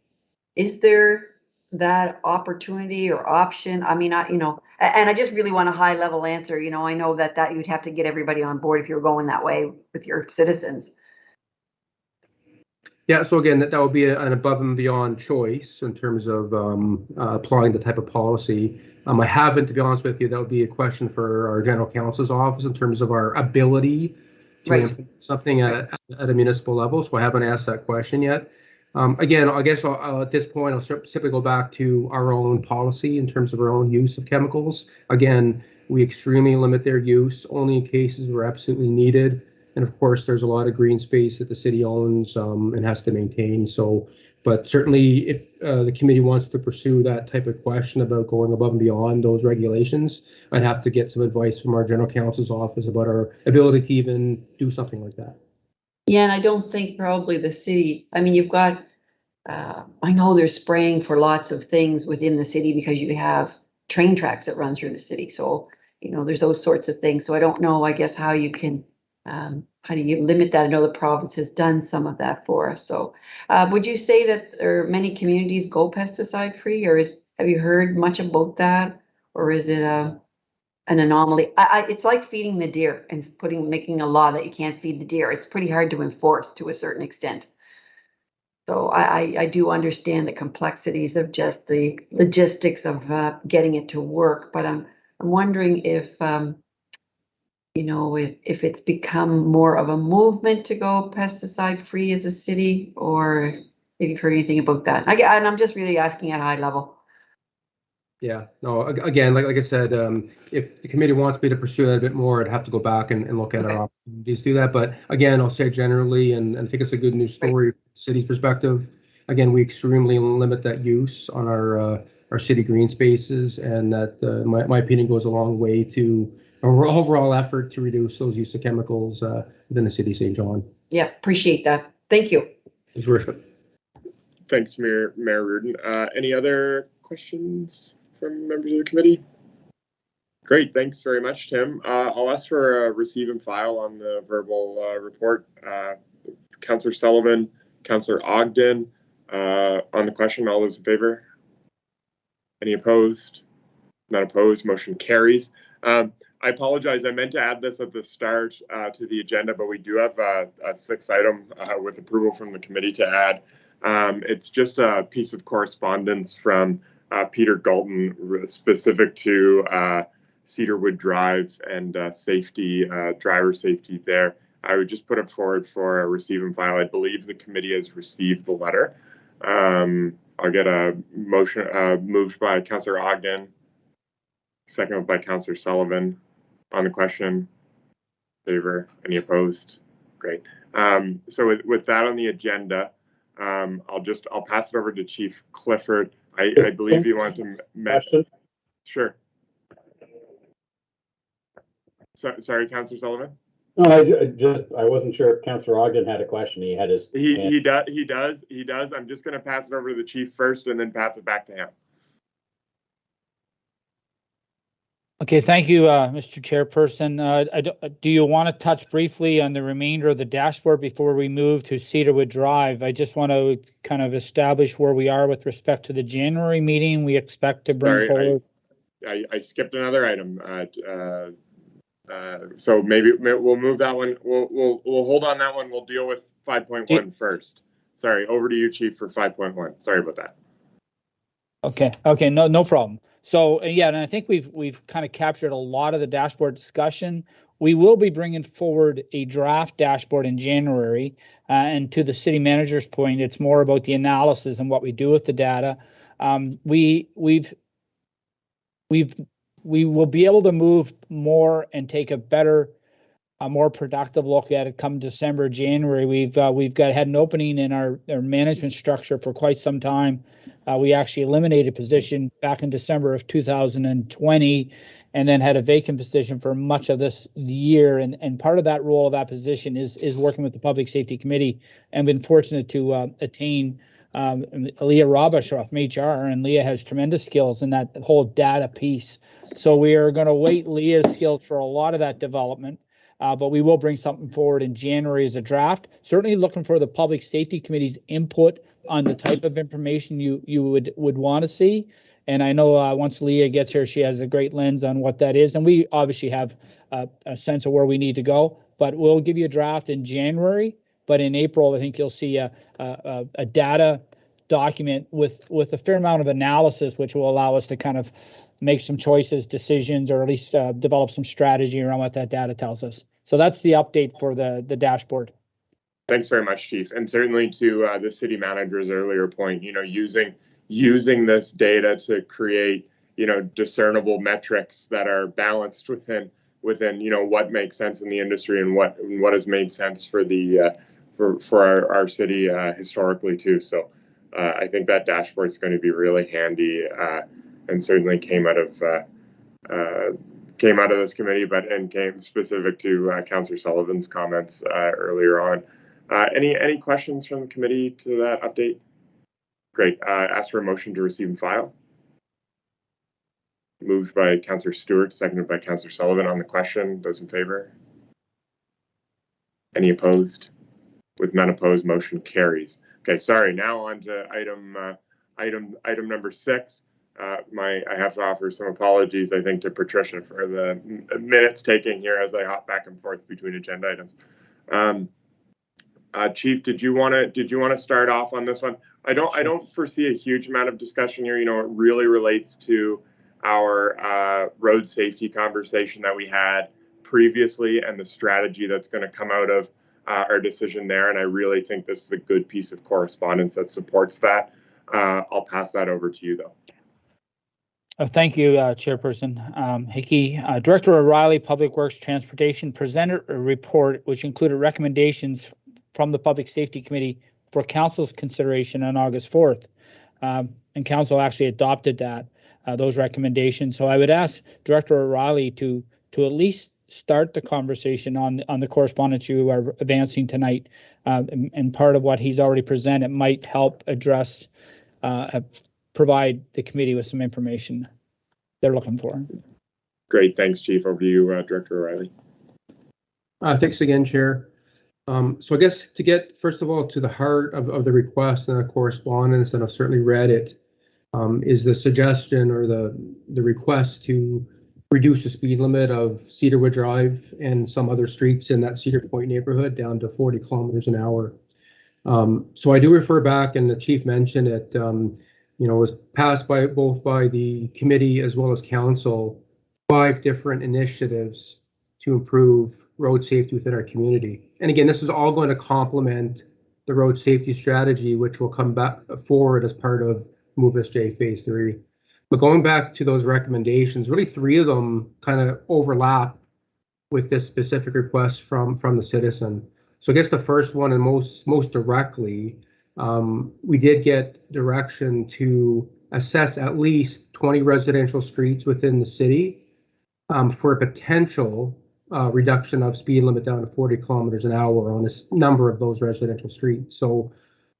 Is there that opportunity or option? I mean, and I just really want a high level answer. I know that you'd have to get everybody on board if you're going that way with your citizens. Yeah, so again, that would be an above and beyond choice in terms of applying the type of policy. I haven't, to be honest with you, that would be a question for our general counsel's office in terms of our ability to implement something at a municipal level. So I haven't asked that question yet. Again, I guess at this point, I'll simply go back to our own policy in terms of our own use of chemicals. Again, we extremely limit their use only in cases where absolutely needed. And of course, there's a lot of green space that the city owns and has to maintain. So, but certainly if the committee wants to pursue that type of question about going above and beyond those regulations, I'd have to get some advice from our general counsel's office about our ability to even do something like that. Yeah, and I don't think probably the city, I mean, you've got, I know they're spraying for lots of things within the city because you have train tracks that run through the city. So, there's those sorts of things. So I don't know, I guess, how you can, how do you limit that? I know the province has done some of that for us. So would you say that there are many communities go pesticide free, or have you heard much about that? Or is it an anomaly? It's like feeding the deer and making a law that you can't feed the deer. It's pretty hard to enforce to a certain extent. So I do understand the complexities of just the logistics of getting it to work, but I'm wondering if if it's become more of a movement to go pesticide free as a city, or if you've heard anything about that. And I'm just really asking at a high level. Yeah, no, again, like I said, if the committee wants me to pursue that a bit more, I'd have to go back and look at our opportunities to do that. But again, I'll say generally, and I think it's a good news story from the city's perspective. again, we extremely limit that use on our city green spaces, and that, my opinion, goes a long way to our overall effort to reduce those use of chemicals within the city of St. John. Yeah, appreciate that. Thank you. His worship. Thanks, Mayor Reardon. Any other questions from members of the committee? Great, thanks very much, Tim. I'll ask for a receive and file on the verbal report. Councillor Sullivan, Councillor Ogden, on the question, all those in favor? Any opposed? Not opposed, motion carries. I apologize, I meant to add this at the start to the agenda, but we do have a sixth item with approval from the committee to add. It's just a piece of correspondence from Peter Galton specific to Cedarwood Drive and safety, driver safety there. I would just put it forward for a receive and file. I believe the committee has received the letter. I'll get a motion moved by Councillor Ogden, seconded by Councillor Sullivan. On the question, favor, any opposed? Great. So with that on the agenda, I'll pass it over to Chief Clifford. I believe you want to mention. Sure. Sorry, Councillor Sullivan. No, I wasn't sure if Councillor Ogden had a question. He had his. He does. I'm just going to pass it over to the chief first, and then pass it back to him. Okay, thank you, Mr. Chairperson. Do you want to touch briefly on the remainder of the dashboard before we move to Cedarwood Drive? I just want to kind of establish where we are with respect to the January meeting. We expect to bring forward. I skipped another item. So maybe we'll move that one. We'll hold on that one. We'll deal with 5.1 first. Sorry, over to you, Chief, for 5.1. Sorry about that. Okay, no problem. So yeah, and I think we've kind of captured a lot of the dashboard discussion. We will be bringing forward a draft dashboard in January, and to the city manager's point, it's more about the analysis and what we do with the data. We will be able to move more and take a more productive look at it come December, January. We've had an opening in our management structure for quite some time. We actually eliminated a position back in December of 2020, and then had a vacant position for much of this year. And part of that role of that position is working with the Public Safety Committee, and been fortunate to attain Leah Robish from HR, and Leah has tremendous skills in that whole data piece. So we are going to weight Leah's skills for a lot of that development, but we will bring something forward in January as a draft. Certainly looking for the Public Safety Committee's input on the type of information you would want to see. And I know once Leah gets here, she has a great lens on what that is. And we obviously have a sense of where we need to go, but we'll give you a draft in January. But in April, I think you'll see a data document with a fair amount of analysis, which will allow us to kind of make some choices, decisions, or at least develop some strategy around what that data tells us. So that's the update for the dashboard. Thanks very much, Chief. And certainly to the city manager's earlier point, using this data to create, discernible metrics that are balanced within what makes sense in the industry and what has made sense for the for our city historically too. So I think that dashboard is going to be really handy, and certainly came out of this committee, and came specific to Councillor Sullivan's comments earlier on. Any questions from the committee to that update? Great. Ask for a motion to receive and file. Moved by Councillor Stewart, seconded by Councillor Sullivan. On the question, those in favor? Any opposed? With none opposed, motion carries. Okay, sorry. Now on to item number 6. I have to offer some apologies, I think, to Patricia for the minutes taking here as I hop back and forth between agenda items. Chief, did you want to start off on this one? I don't foresee a huge amount of discussion here. It really relates to our road safety conversation that we had previously and the strategy that's going to come out of our decision there. And I really think this is a good piece of correspondence that supports that. I'll pass that over to you, though. Thank you, Chairperson Hickey. Director O'Reilly, Public Works Transportation, presented a report which included recommendations from the Public Safety Committee for council's consideration on August 4th. And council actually adopted those recommendations. So I would ask Director O'Reilly to at least start the conversation on the correspondence you are advancing tonight. And part of what he's already presented might help address, provide the committee with some information they're looking for. Great, thanks, Chief. Over to you, Director O'Reilly. Thanks again, Chair. So I guess to get, first of all, to the heart of the request and the correspondence, and I've certainly read it, is the suggestion or the request to reduce the speed limit of Cedarwood Drive and some other streets in that Cedar Point neighborhood down to 40 kilometers an hour. So I do refer back, and the Chief mentioned it, you know, was passed both by the committee as well as council, 5 different initiatives to improve road safety within our community. And again, this is all going to complement the road safety strategy, which will come back forward as part of MOVE-SJ Phase 3. But going back to those recommendations, really 3 of them kind of overlap with this specific request from the citizen. So I guess the first one, and most directly, we did get direction to assess at least 20 residential streets within the city for a potential reduction of speed limit down to 40 kilometers an hour on a number of those residential streets. So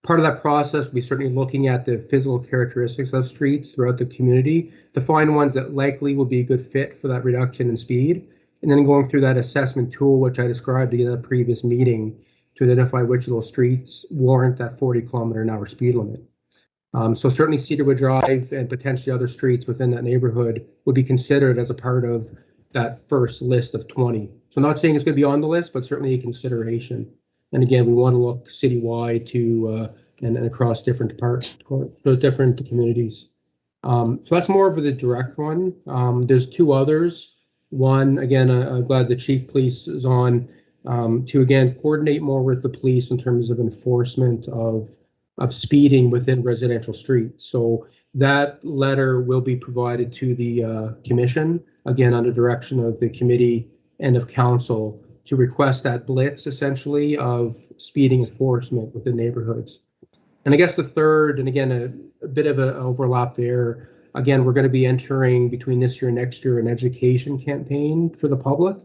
part of that process, we'll be certainly looking at the physical characteristics of streets throughout the community to find ones that likely will be a good fit for that reduction in speed, and then going through that assessment tool, which I described in a previous meeting, to identify which of those streets warrant that 40 kilometer an hour speed limit. So certainly Cedarwood Drive and potentially other streets within that neighborhood would be considered as a part of that first list of 20. So I'm not saying it's going to be on the list, but certainly a consideration. And again, we want to look citywide to and across different different communities. So that's more of the direct one. There's 2 others. One, again, I'm glad the Chief Police is on to again coordinate more with the police in terms of enforcement of speeding within residential streets. So that letter will be provided to the commission, again under direction of the committee and of council, to request that blitz essentially of speeding enforcement within neighborhoods. And I guess the third, and again a bit of an overlap there, again we're going to be entering between this year and next year an education campaign for the public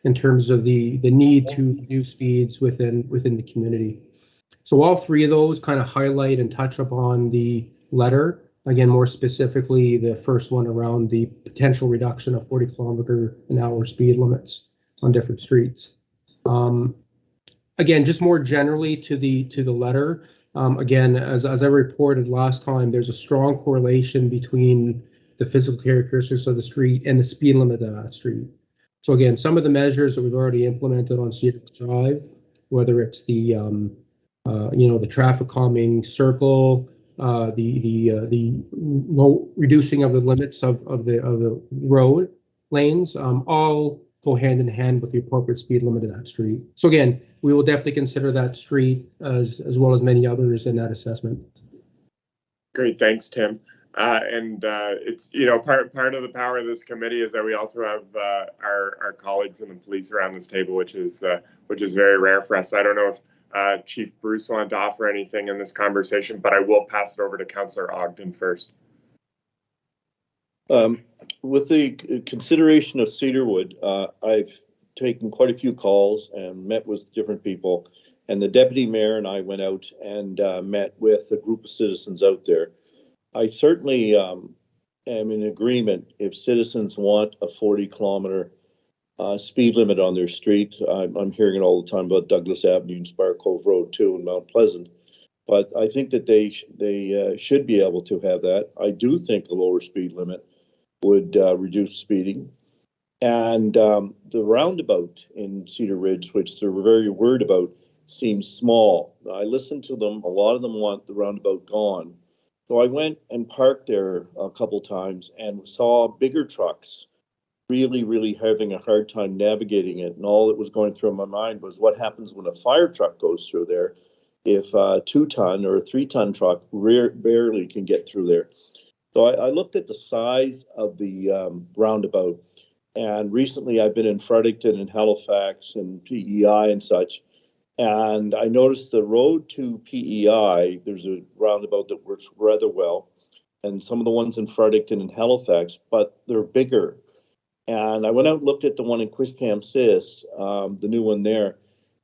in terms of the need to reduce speeds within the community. So all 3 of those kind of highlight and touch upon the letter. Again, more specifically, the first one around the potential reduction of 40 kilometer an hour speed limits on different streets. Again, just more generally to the letter. Again, as I reported last time, there's a strong correlation between the physical characteristics of the street and the speed limit of that street. So again, some of the measures that we've already implemented on Cedar Drive, whether it's the the traffic calming circle, the reducing of the limits of the road lanes, all go hand in hand with the appropriate speed limit of that street. So again, we will definitely consider that street as well as many others in that assessment. Great, thanks, Tim. It's, you know, part of the power of this committee is that we also have our colleagues in the police around this table, which is very rare for us. So I don't know if Chief Bruce wanted to offer anything in this conversation, but I will pass it over to Councillor Ogden first. With the consideration of Cedarwood, I've taken quite a few calls and met with different people, and the deputy mayor and I went out and met with a group of citizens out there. I certainly am in agreement if citizens want a 40 kilometer speed limit on their street. I'm hearing it all the time about Douglas Avenue and Spire Cove Road too and Mount Pleasant, but I think that they should be able to have that. I do think a lower speed limit would reduce speeding. And the roundabout in Cedar Ridge, which they're very worried about, seems small. I listened to them. A lot of them want the roundabout gone. So I went and parked there a couple times and saw bigger trucks really having a hard time navigating it. And all that was going through my mind was what happens when a fire truck goes through there if a 2-ton or a 3-ton truck barely can get through there. So I looked at the size of the roundabout, and recently I've been in Fredericton and Halifax and PEI and such, And I noticed the road to PEI, there's a roundabout that works rather well, and some of the ones in Fredericton and Halifax, but they're bigger. And I went out and looked at the one in Quispamsis, the new one there,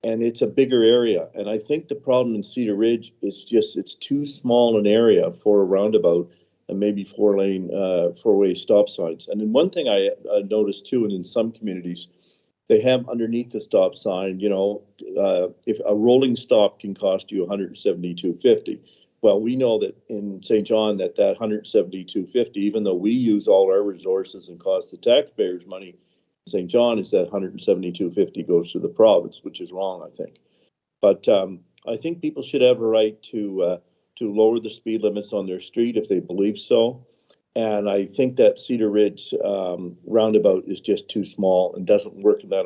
and it's a bigger area. And I think the problem in Cedar Ridge is just it's too small an area for a roundabout and maybe four-way stop signs. And then one thing I noticed too, and in some communities, they have underneath the stop sign, you know, if a rolling stop can cost you $172.50. Well, we know that in St. John that $172.50, even though we use all our resources and cost the taxpayers money, St. John is that $172.50 goes to the province, which is wrong, I think. But I think people should have a right to lower the speed limits on their street if they believe so. And I think that Cedar Ridge roundabout is just too small and doesn't work in that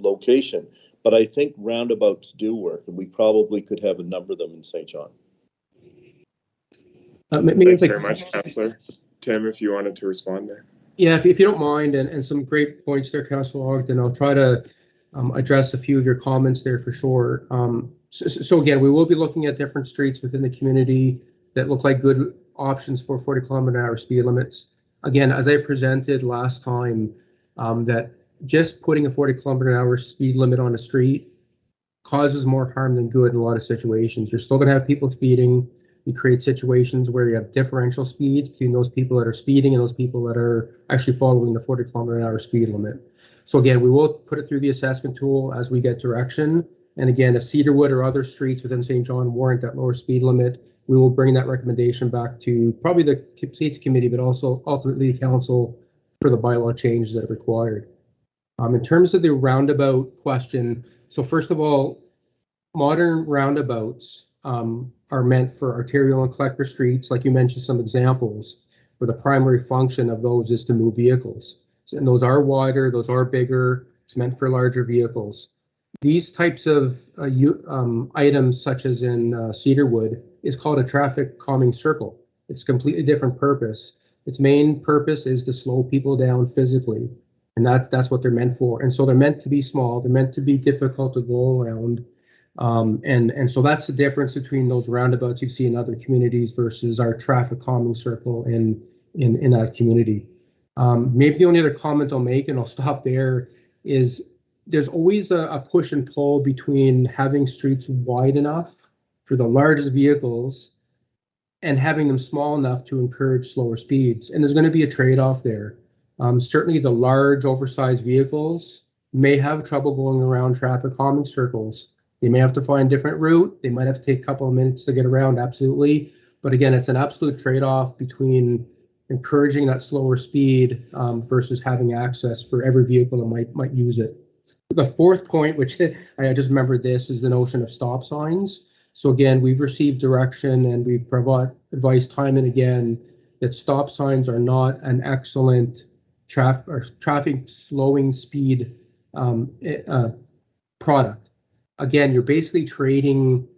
location. But I think roundabouts do work, and we probably could have a number of them in St. John. Thanks very much, Councillor. Tim, if you wanted to respond there. Yeah, if you don't mind, and some great points there, Councillor Ogden. I'll try to address a few of your comments there for sure. So again, we will be looking at different streets within the community that look like good options for 40-kilometer-an-hour speed limits. Again, as I presented last time, that just putting a 40-kilometer-an-hour speed limit on a street causes more harm than good in a lot of situations. You're still going to have people speeding. You create situations where you have differential speeds between those people that are speeding and those people that are actually following the 40-kilometer-an-hour speed limit. So again, we will put it through the assessment tool as we get direction. And again, if Cedarwood or other streets within St. John warrant that lower speed limit, we will bring that recommendation back to probably the safety committee, but also ultimately the council for the bylaw change that are required. In terms of the roundabout question, so first of all, modern roundabouts are meant for arterial and collector streets. Like you mentioned some examples, where the primary function of those is to move vehicles. And those are wider, those are bigger. It's meant for larger vehicles. These types of items, such as in Cedarwood, is called a traffic calming circle. It's a completely different purpose. Its main purpose is to slow people down physically, and that's what they're meant for. And so they're meant to be small. They're meant to be difficult to go around. And so that's the difference between those roundabouts you see in other communities versus our traffic calming circle in that community. Maybe the only other comment I'll make, and I'll stop there, is there's always a push and pull between having streets wide enough for the largest vehicles and having them small enough to encourage slower speeds. And there's going to be a trade-off there. Certainly the large oversized vehicles may have trouble going around traffic calming circles. They may have to find a different route. They might have to take a couple of minutes to get around, absolutely. But again, it's an absolute trade-off between encouraging that slower speed versus having access for every vehicle that might use it. The fourth point, which I just remembered this, is the notion of stop signs. So again, we've received direction and we've provided advice time and again that stop signs are not an excellent traffic slowing speed product. Again, you're basically trading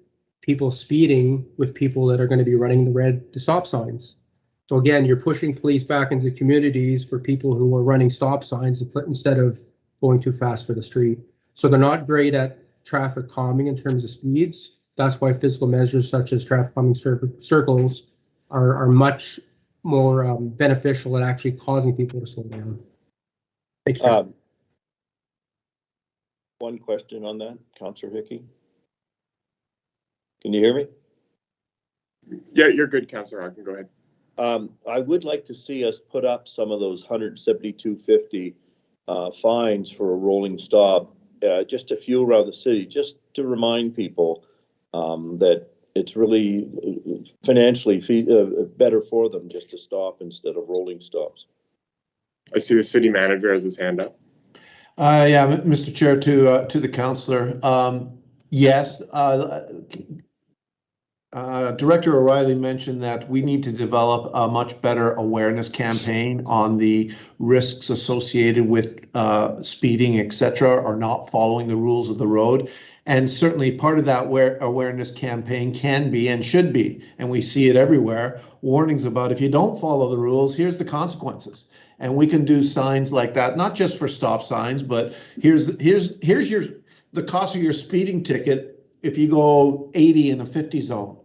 people speeding with people that are going to be running the stop signs. So again, you're pushing police back into communities for people who are running stop signs instead of going too fast for the street. So they're not great at traffic calming in terms of speeds. That's why physical measures such as traffic calming circles are much more beneficial at actually causing people to slow down. Thanks, one question on that, Councillor Hickey. Can you hear me? Yeah, you're good, Councillor Ogden. Go ahead. I would like to see us put up some of those $172.50 fines for a rolling stop, just a few around the city, just to remind people that it's really financially better for them just to stop instead of rolling stops. I see the city manager has his hand up. Yeah, Mr. Chair, to the councillor. Yes, Director O'Reilly mentioned that we need to develop a much better awareness campaign on the risks associated with speeding, etc., or not following the rules of the road. And certainly part of that awareness campaign can be and should be, and we see it everywhere, warnings about if you don't follow the rules, here's the consequences. And we can do signs like that, not just for stop signs, but here's your the cost of your speeding ticket if you go 80 in a 50 zone.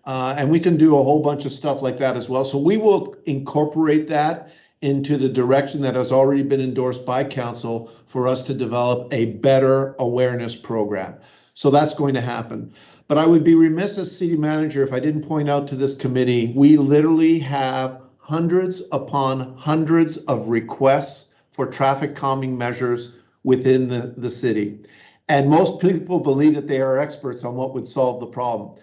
And we can do a whole bunch of stuff like that as well. So we will incorporate that into the direction that has already been endorsed by council for us to develop a better awareness program. So that's going to happen. But I would be remiss as city manager if I didn't point out to this committee, we literally have hundreds upon hundreds of requests for traffic calming measures within the city. And most people believe that they are experts on what would solve the problem.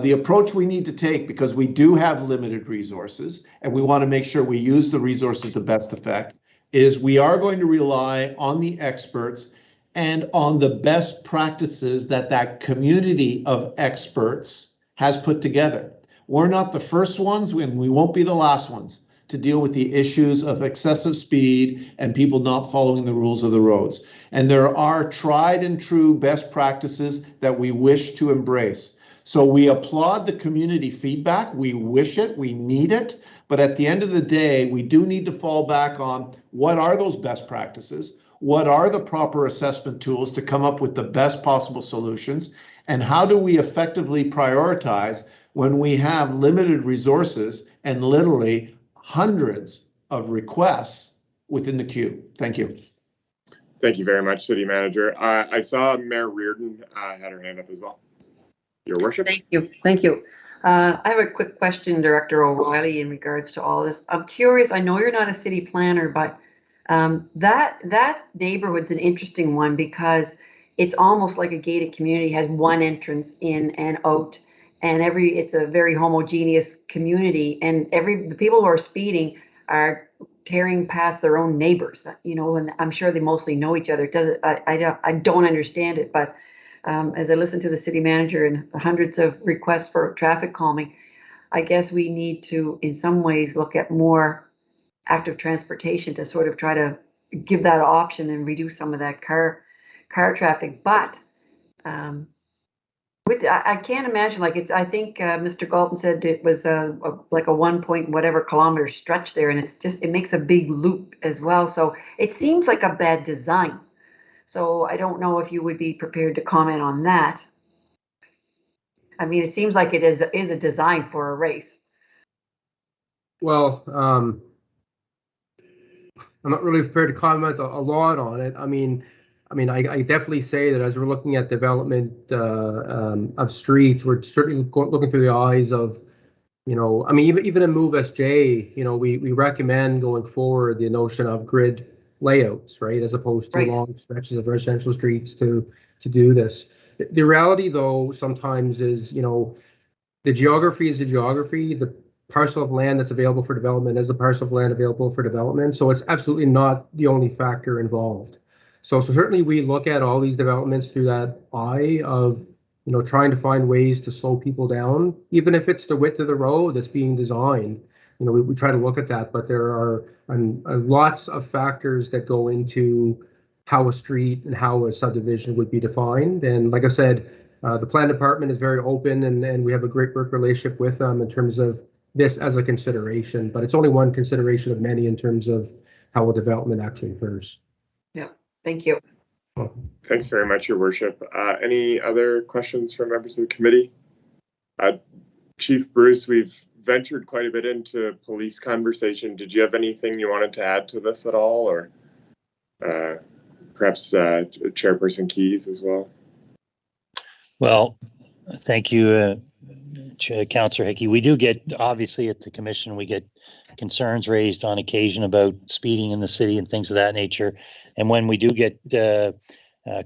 The approach we need to take, because we do have limited resources and we want to make sure we use the resources to best effect, is we are going to rely on the experts and on the best practices that that community of experts has put together. We're not the first ones and we won't be the last ones to deal with the issues of excessive speed and people not following the rules of the roads. And there are tried and true best practices that we wish to embrace. So we applaud the community feedback. We wish it, we need it. But at the end of the day, we do need to fall back on what are those best practices? What are the proper assessment tools to come up with the best possible solutions? And how do we effectively prioritize when we have limited resources and literally hundreds of requests within the queue? Thank you. Thank you very much, City Manager. I saw Mayor Reardon had her hand up as well. Your Worship. Thank you. Thank you. I have a quick question, Director O'Reilly, in regards to all this. I'm curious, I know you're not a city planner, but that neighborhood's an interesting one because it's almost like a gated community, has one entrance in and out, and it's a very homogeneous community, and the people who are speeding are tearing past their own neighbors, you know, and I'm sure they mostly know each other. I don't understand it, but as I listen to the city manager and the hundreds of requests for traffic calming, I guess we need to, in some ways, look at more active transportation to sort of try to give that option and reduce some of that car traffic. But I can't imagine, like I think Mr. Galton said it was like a 1 point whatever kilometer stretch there, and it makes a big loop as well. So it seems like a bad design. So I don't know if you would be prepared to comment on that. I mean, it seems like it is a design for a race. Well, I'm not really prepared to comment a lot on it. I mean, I definitely say that as we're looking at development of streets, we're certainly looking through the eyes of, you know, I mean, even in Move SJ, you know, we recommend going forward the notion of grid layouts, right, as opposed to long stretches of residential streets to do this. The reality, though, sometimes is, you know, the geography is the geography. The parcel of land that's available for development is the parcel of land available for development. So it's absolutely not the only factor involved. So certainly we look at all these developments through that eye of, you know, trying to find ways to slow people down, even if it's the width of the road that's being designed. You know, we try to look at that, but there are lots of factors that go into how a street and how a subdivision would be defined. And like I said, the plan department is very open, and we have a great work relationship with them in terms of this as a consideration, but it's only one consideration of many in terms of how a development actually occurs. Yeah, thank you. Thanks very much, Your Worship. Any other questions from members of the committee? Chief Bruce, we've ventured quite a bit into police conversation. Did you have anything you wanted to add to this at all, or perhaps Chairperson Keys as well? Well, thank you, Councillor Hickey. We do get, obviously at the commission, we get concerns raised on occasion about speeding in the city and things of that nature. And when we do get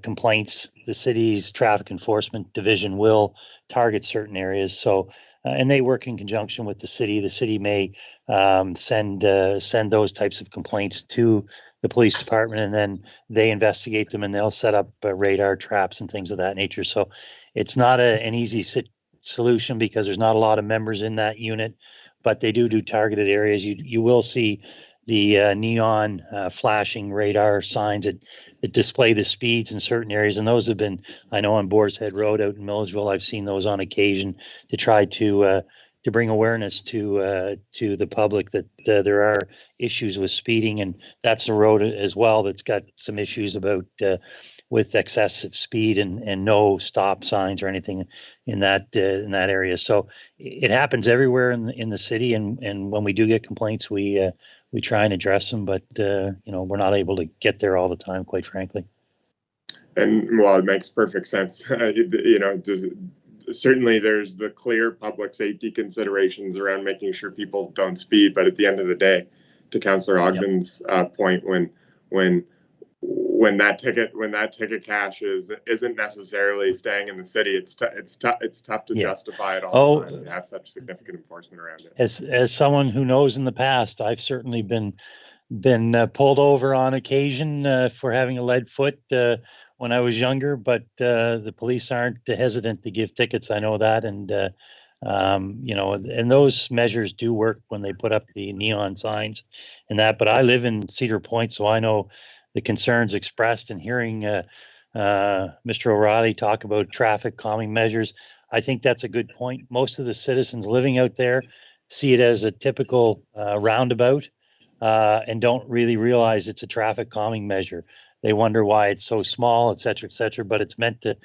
complaints, the city's traffic enforcement division will target certain areas. So, and they work in conjunction with the city. The city may send those types of complaints to the police department, and then they investigate them, and they'll set up radar traps and things of that nature. So it's not an easy solution because there's not a lot of members in that unit, but they do targeted areas. You will see the neon flashing radar signs that display the speeds in certain areas, and those have been, I know on Boar's Head Road out in Milledgeville, I've seen those on occasion to try to bring awareness to the public that there are issues with speeding, and that's a road as well that's got some issues about with excessive speed and no stop signs or anything in that area. So it happens everywhere in the city, and when we do get complaints, we try and address them, but we're not able to get there all the time, quite frankly. And well, it makes perfect sense. Certainly there's the clear public safety considerations around making sure people don't speed, but at the end of the day, to Councillor Ogden's point, when that ticket cash isn't necessarily staying in the city, it's tough to justify it all the time and have such significant enforcement around it. As someone who knows in the past, I've certainly been pulled over on occasion for having a lead foot when I was younger, but the police aren't hesitant to give tickets. I know that, and and those measures do work when they put up the neon signs and that. But I live in Cedar Point, so I know the concerns expressed, and hearing Mr. O'Reilly talk about traffic calming measures, I think that's a good point. Most of the citizens living out there see it as a typical roundabout and don't really realize it's a traffic calming measure. They wonder why it's so small, et cetera, but it's meant to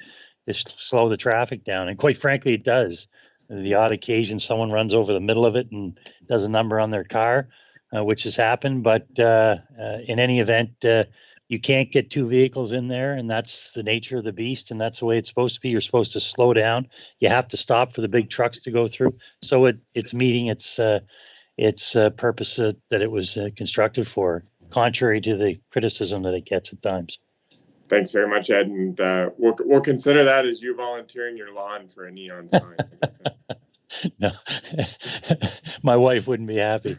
slow the traffic down. And quite frankly, it does. The odd occasion someone runs over the middle of it and does a number on their car, which has happened. But in any event, you can't get two vehicles in there, and that's the nature of the beast, and that's the way it's supposed to be. You're supposed to slow down. You have to stop for the big trucks to go through. So it's meeting its purpose that it was constructed for, contrary to the criticism that it gets at times. Thanks very much, Ed, and we'll consider that as you volunteering your lawn for a neon sign. No, my wife wouldn't be happy.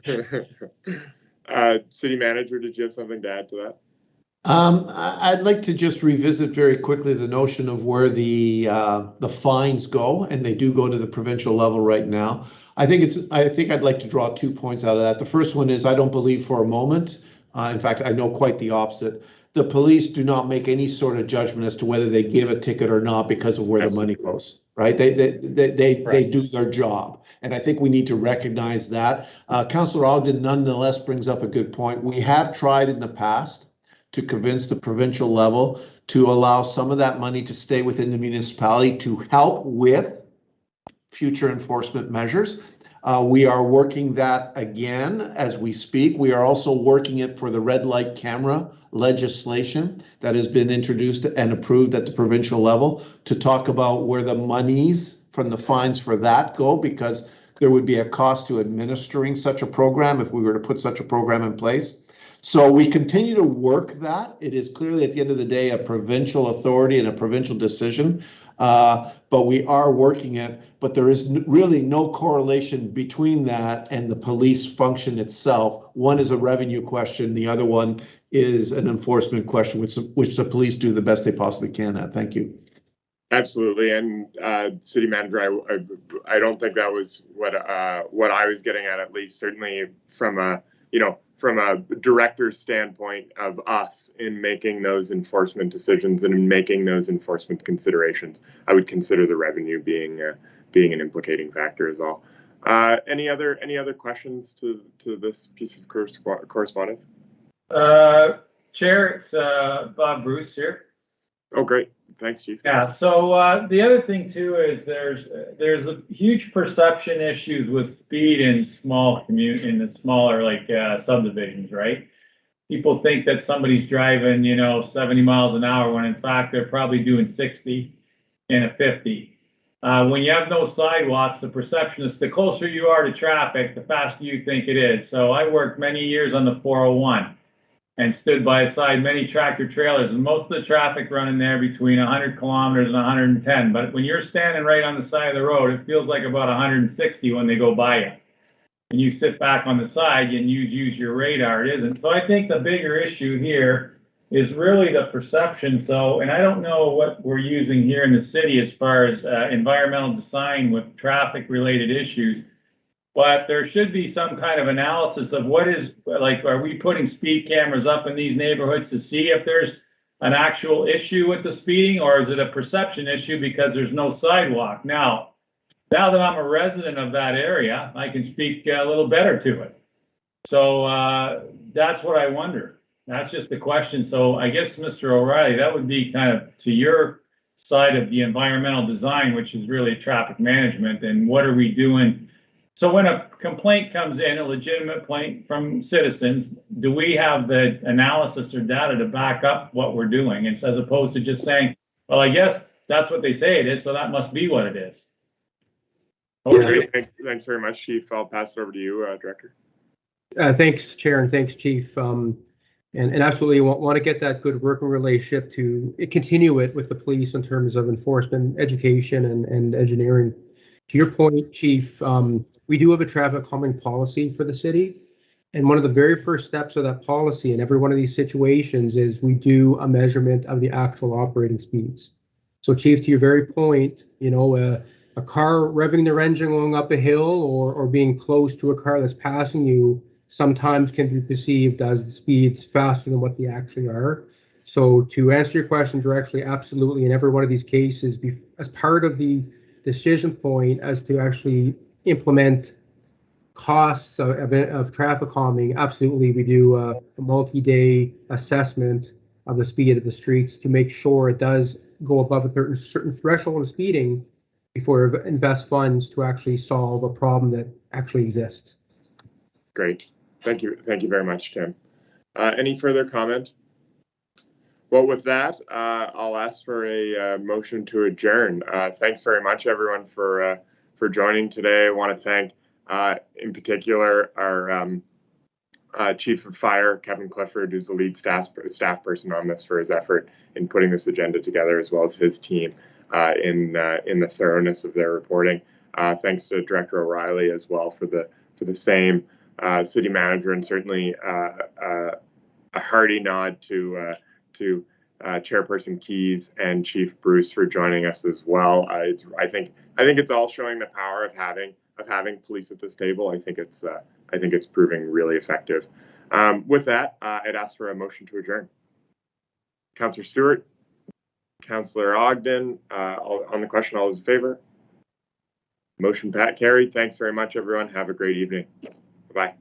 City Manager, did you have something to add to that? I'd like to just revisit very quickly the notion of where the fines go, and they do go to the provincial level right now. I think I'd like to draw 2 points out of that. The first one is I don't believe for a moment, in fact, I know quite the opposite. The police do not make any sort of judgment as to whether they give a ticket or not because of where the money goes, right? They do their job. And I think we need to recognize that. Councillor Ogden nonetheless brings up a good point. We have tried in the past to convince the provincial level to allow some of that money to stay within the municipality to help with future enforcement measures. We are working that again as we speak. We are also working it for the red light camera legislation that has been introduced and approved at the provincial level to talk about where the monies from the fines for that go, because there would be a cost to administering such a program if we were to put such a program in place. So we continue to work that. It is clearly at the end of the day a provincial authority and a provincial decision, but we are working it. But there is really no correlation between that and the police function itself. One is a revenue question. The other one is an enforcement question, which the police do the best they possibly can at. Thank you. Absolutely, and City Manager, I don't think that was what I was getting at least certainly from a director's standpoint of us in making those enforcement decisions and in making those enforcement considerations. I would consider the revenue being an implicating factor as well. Any other questions to this piece of correspondence? Chair, it's Bob Bruce here. Oh, great. Thanks, Chief. Yeah, so the other thing too is there's a huge perception issues with speed in the smaller subdivisions, right? People think that somebody's driving 70 miles an hour when in fact they're probably doing 60 and a 50. When you have no sidewalks, the perception is the closer you are to traffic, the faster you think it is. So I worked many years on the 401 and stood by the side many tractor trailers, and most of the traffic running there between 100 kilometers and 110. But when you're standing right on the side of the road, it feels like about 160 when they go by you. And you sit back on the side and use your radar. It isn't. So I think the bigger issue here is really the perception. So, and I don't know what we're using here in the city as far as environmental design with traffic related issues. But there should be some kind of analysis of what is, are we putting speed cameras up in these neighborhoods to see if there's an actual issue with the speeding, or is it a perception issue because there's no sidewalk? Now that I'm a resident of that area, I can speak a little better to it. So that's what I wonder. That's just the question. So I guess, Mr. O'Reilly, that would be kind of to your side of the environmental design, which is really traffic management. And what are we doing? So when a complaint comes in, a legitimate complaint from citizens, do we have the analysis or data to back up what we're doing? And so as opposed to just saying, well, I guess that's what they say it is, so that must be what it is. Great. Thanks very much, Chief. I'll pass it over to you, Director. Thanks, Chair, and thanks, Chief. And absolutely want to get that good working relationship to continue it with the police in terms of enforcement, education, and engineering. To your point, Chief, we do have a traffic calming policy for the city. And one of the very first steps of that policy in every one of these situations is we do a measurement of the actual operating speeds. So, Chief, to your very point, you know, a car revving their engine going up a hill or being close to a car that's passing you sometimes can be perceived as the speeds faster than what they actually are. So to answer your question directly, absolutely, in every one of these cases, as part of the decision point as to actually implement costs of traffic calming, absolutely, we do a multi-day assessment of the speed of the streets to make sure it does go above a certain threshold of speeding before we invest funds to actually solve a problem that actually exists. Great. Thank you very much, Tim. Any further comment? Well, with that, I'll ask for a motion to adjourn. Thanks very much, everyone, for joining today. I want to thank, in particular, our Chief of Fire, Kevin Clifford, who's the lead staff person on this, for his effort in putting this agenda together, as well as his team in the thoroughness of their reporting. Thanks to Director O'Reilly as well for the same. City Manager, and certainly a hearty nod to Chairperson Keys and Chief Bruce for joining us as well. I think it's all showing the power of having police at this table. I think it's proving really effective. With that, I'd ask for a motion to adjourn. Councillor Stewart, Councillor Ogden, on the question, all those in favor? Motion carried. Thanks very much, everyone. Have a great evening. Bye.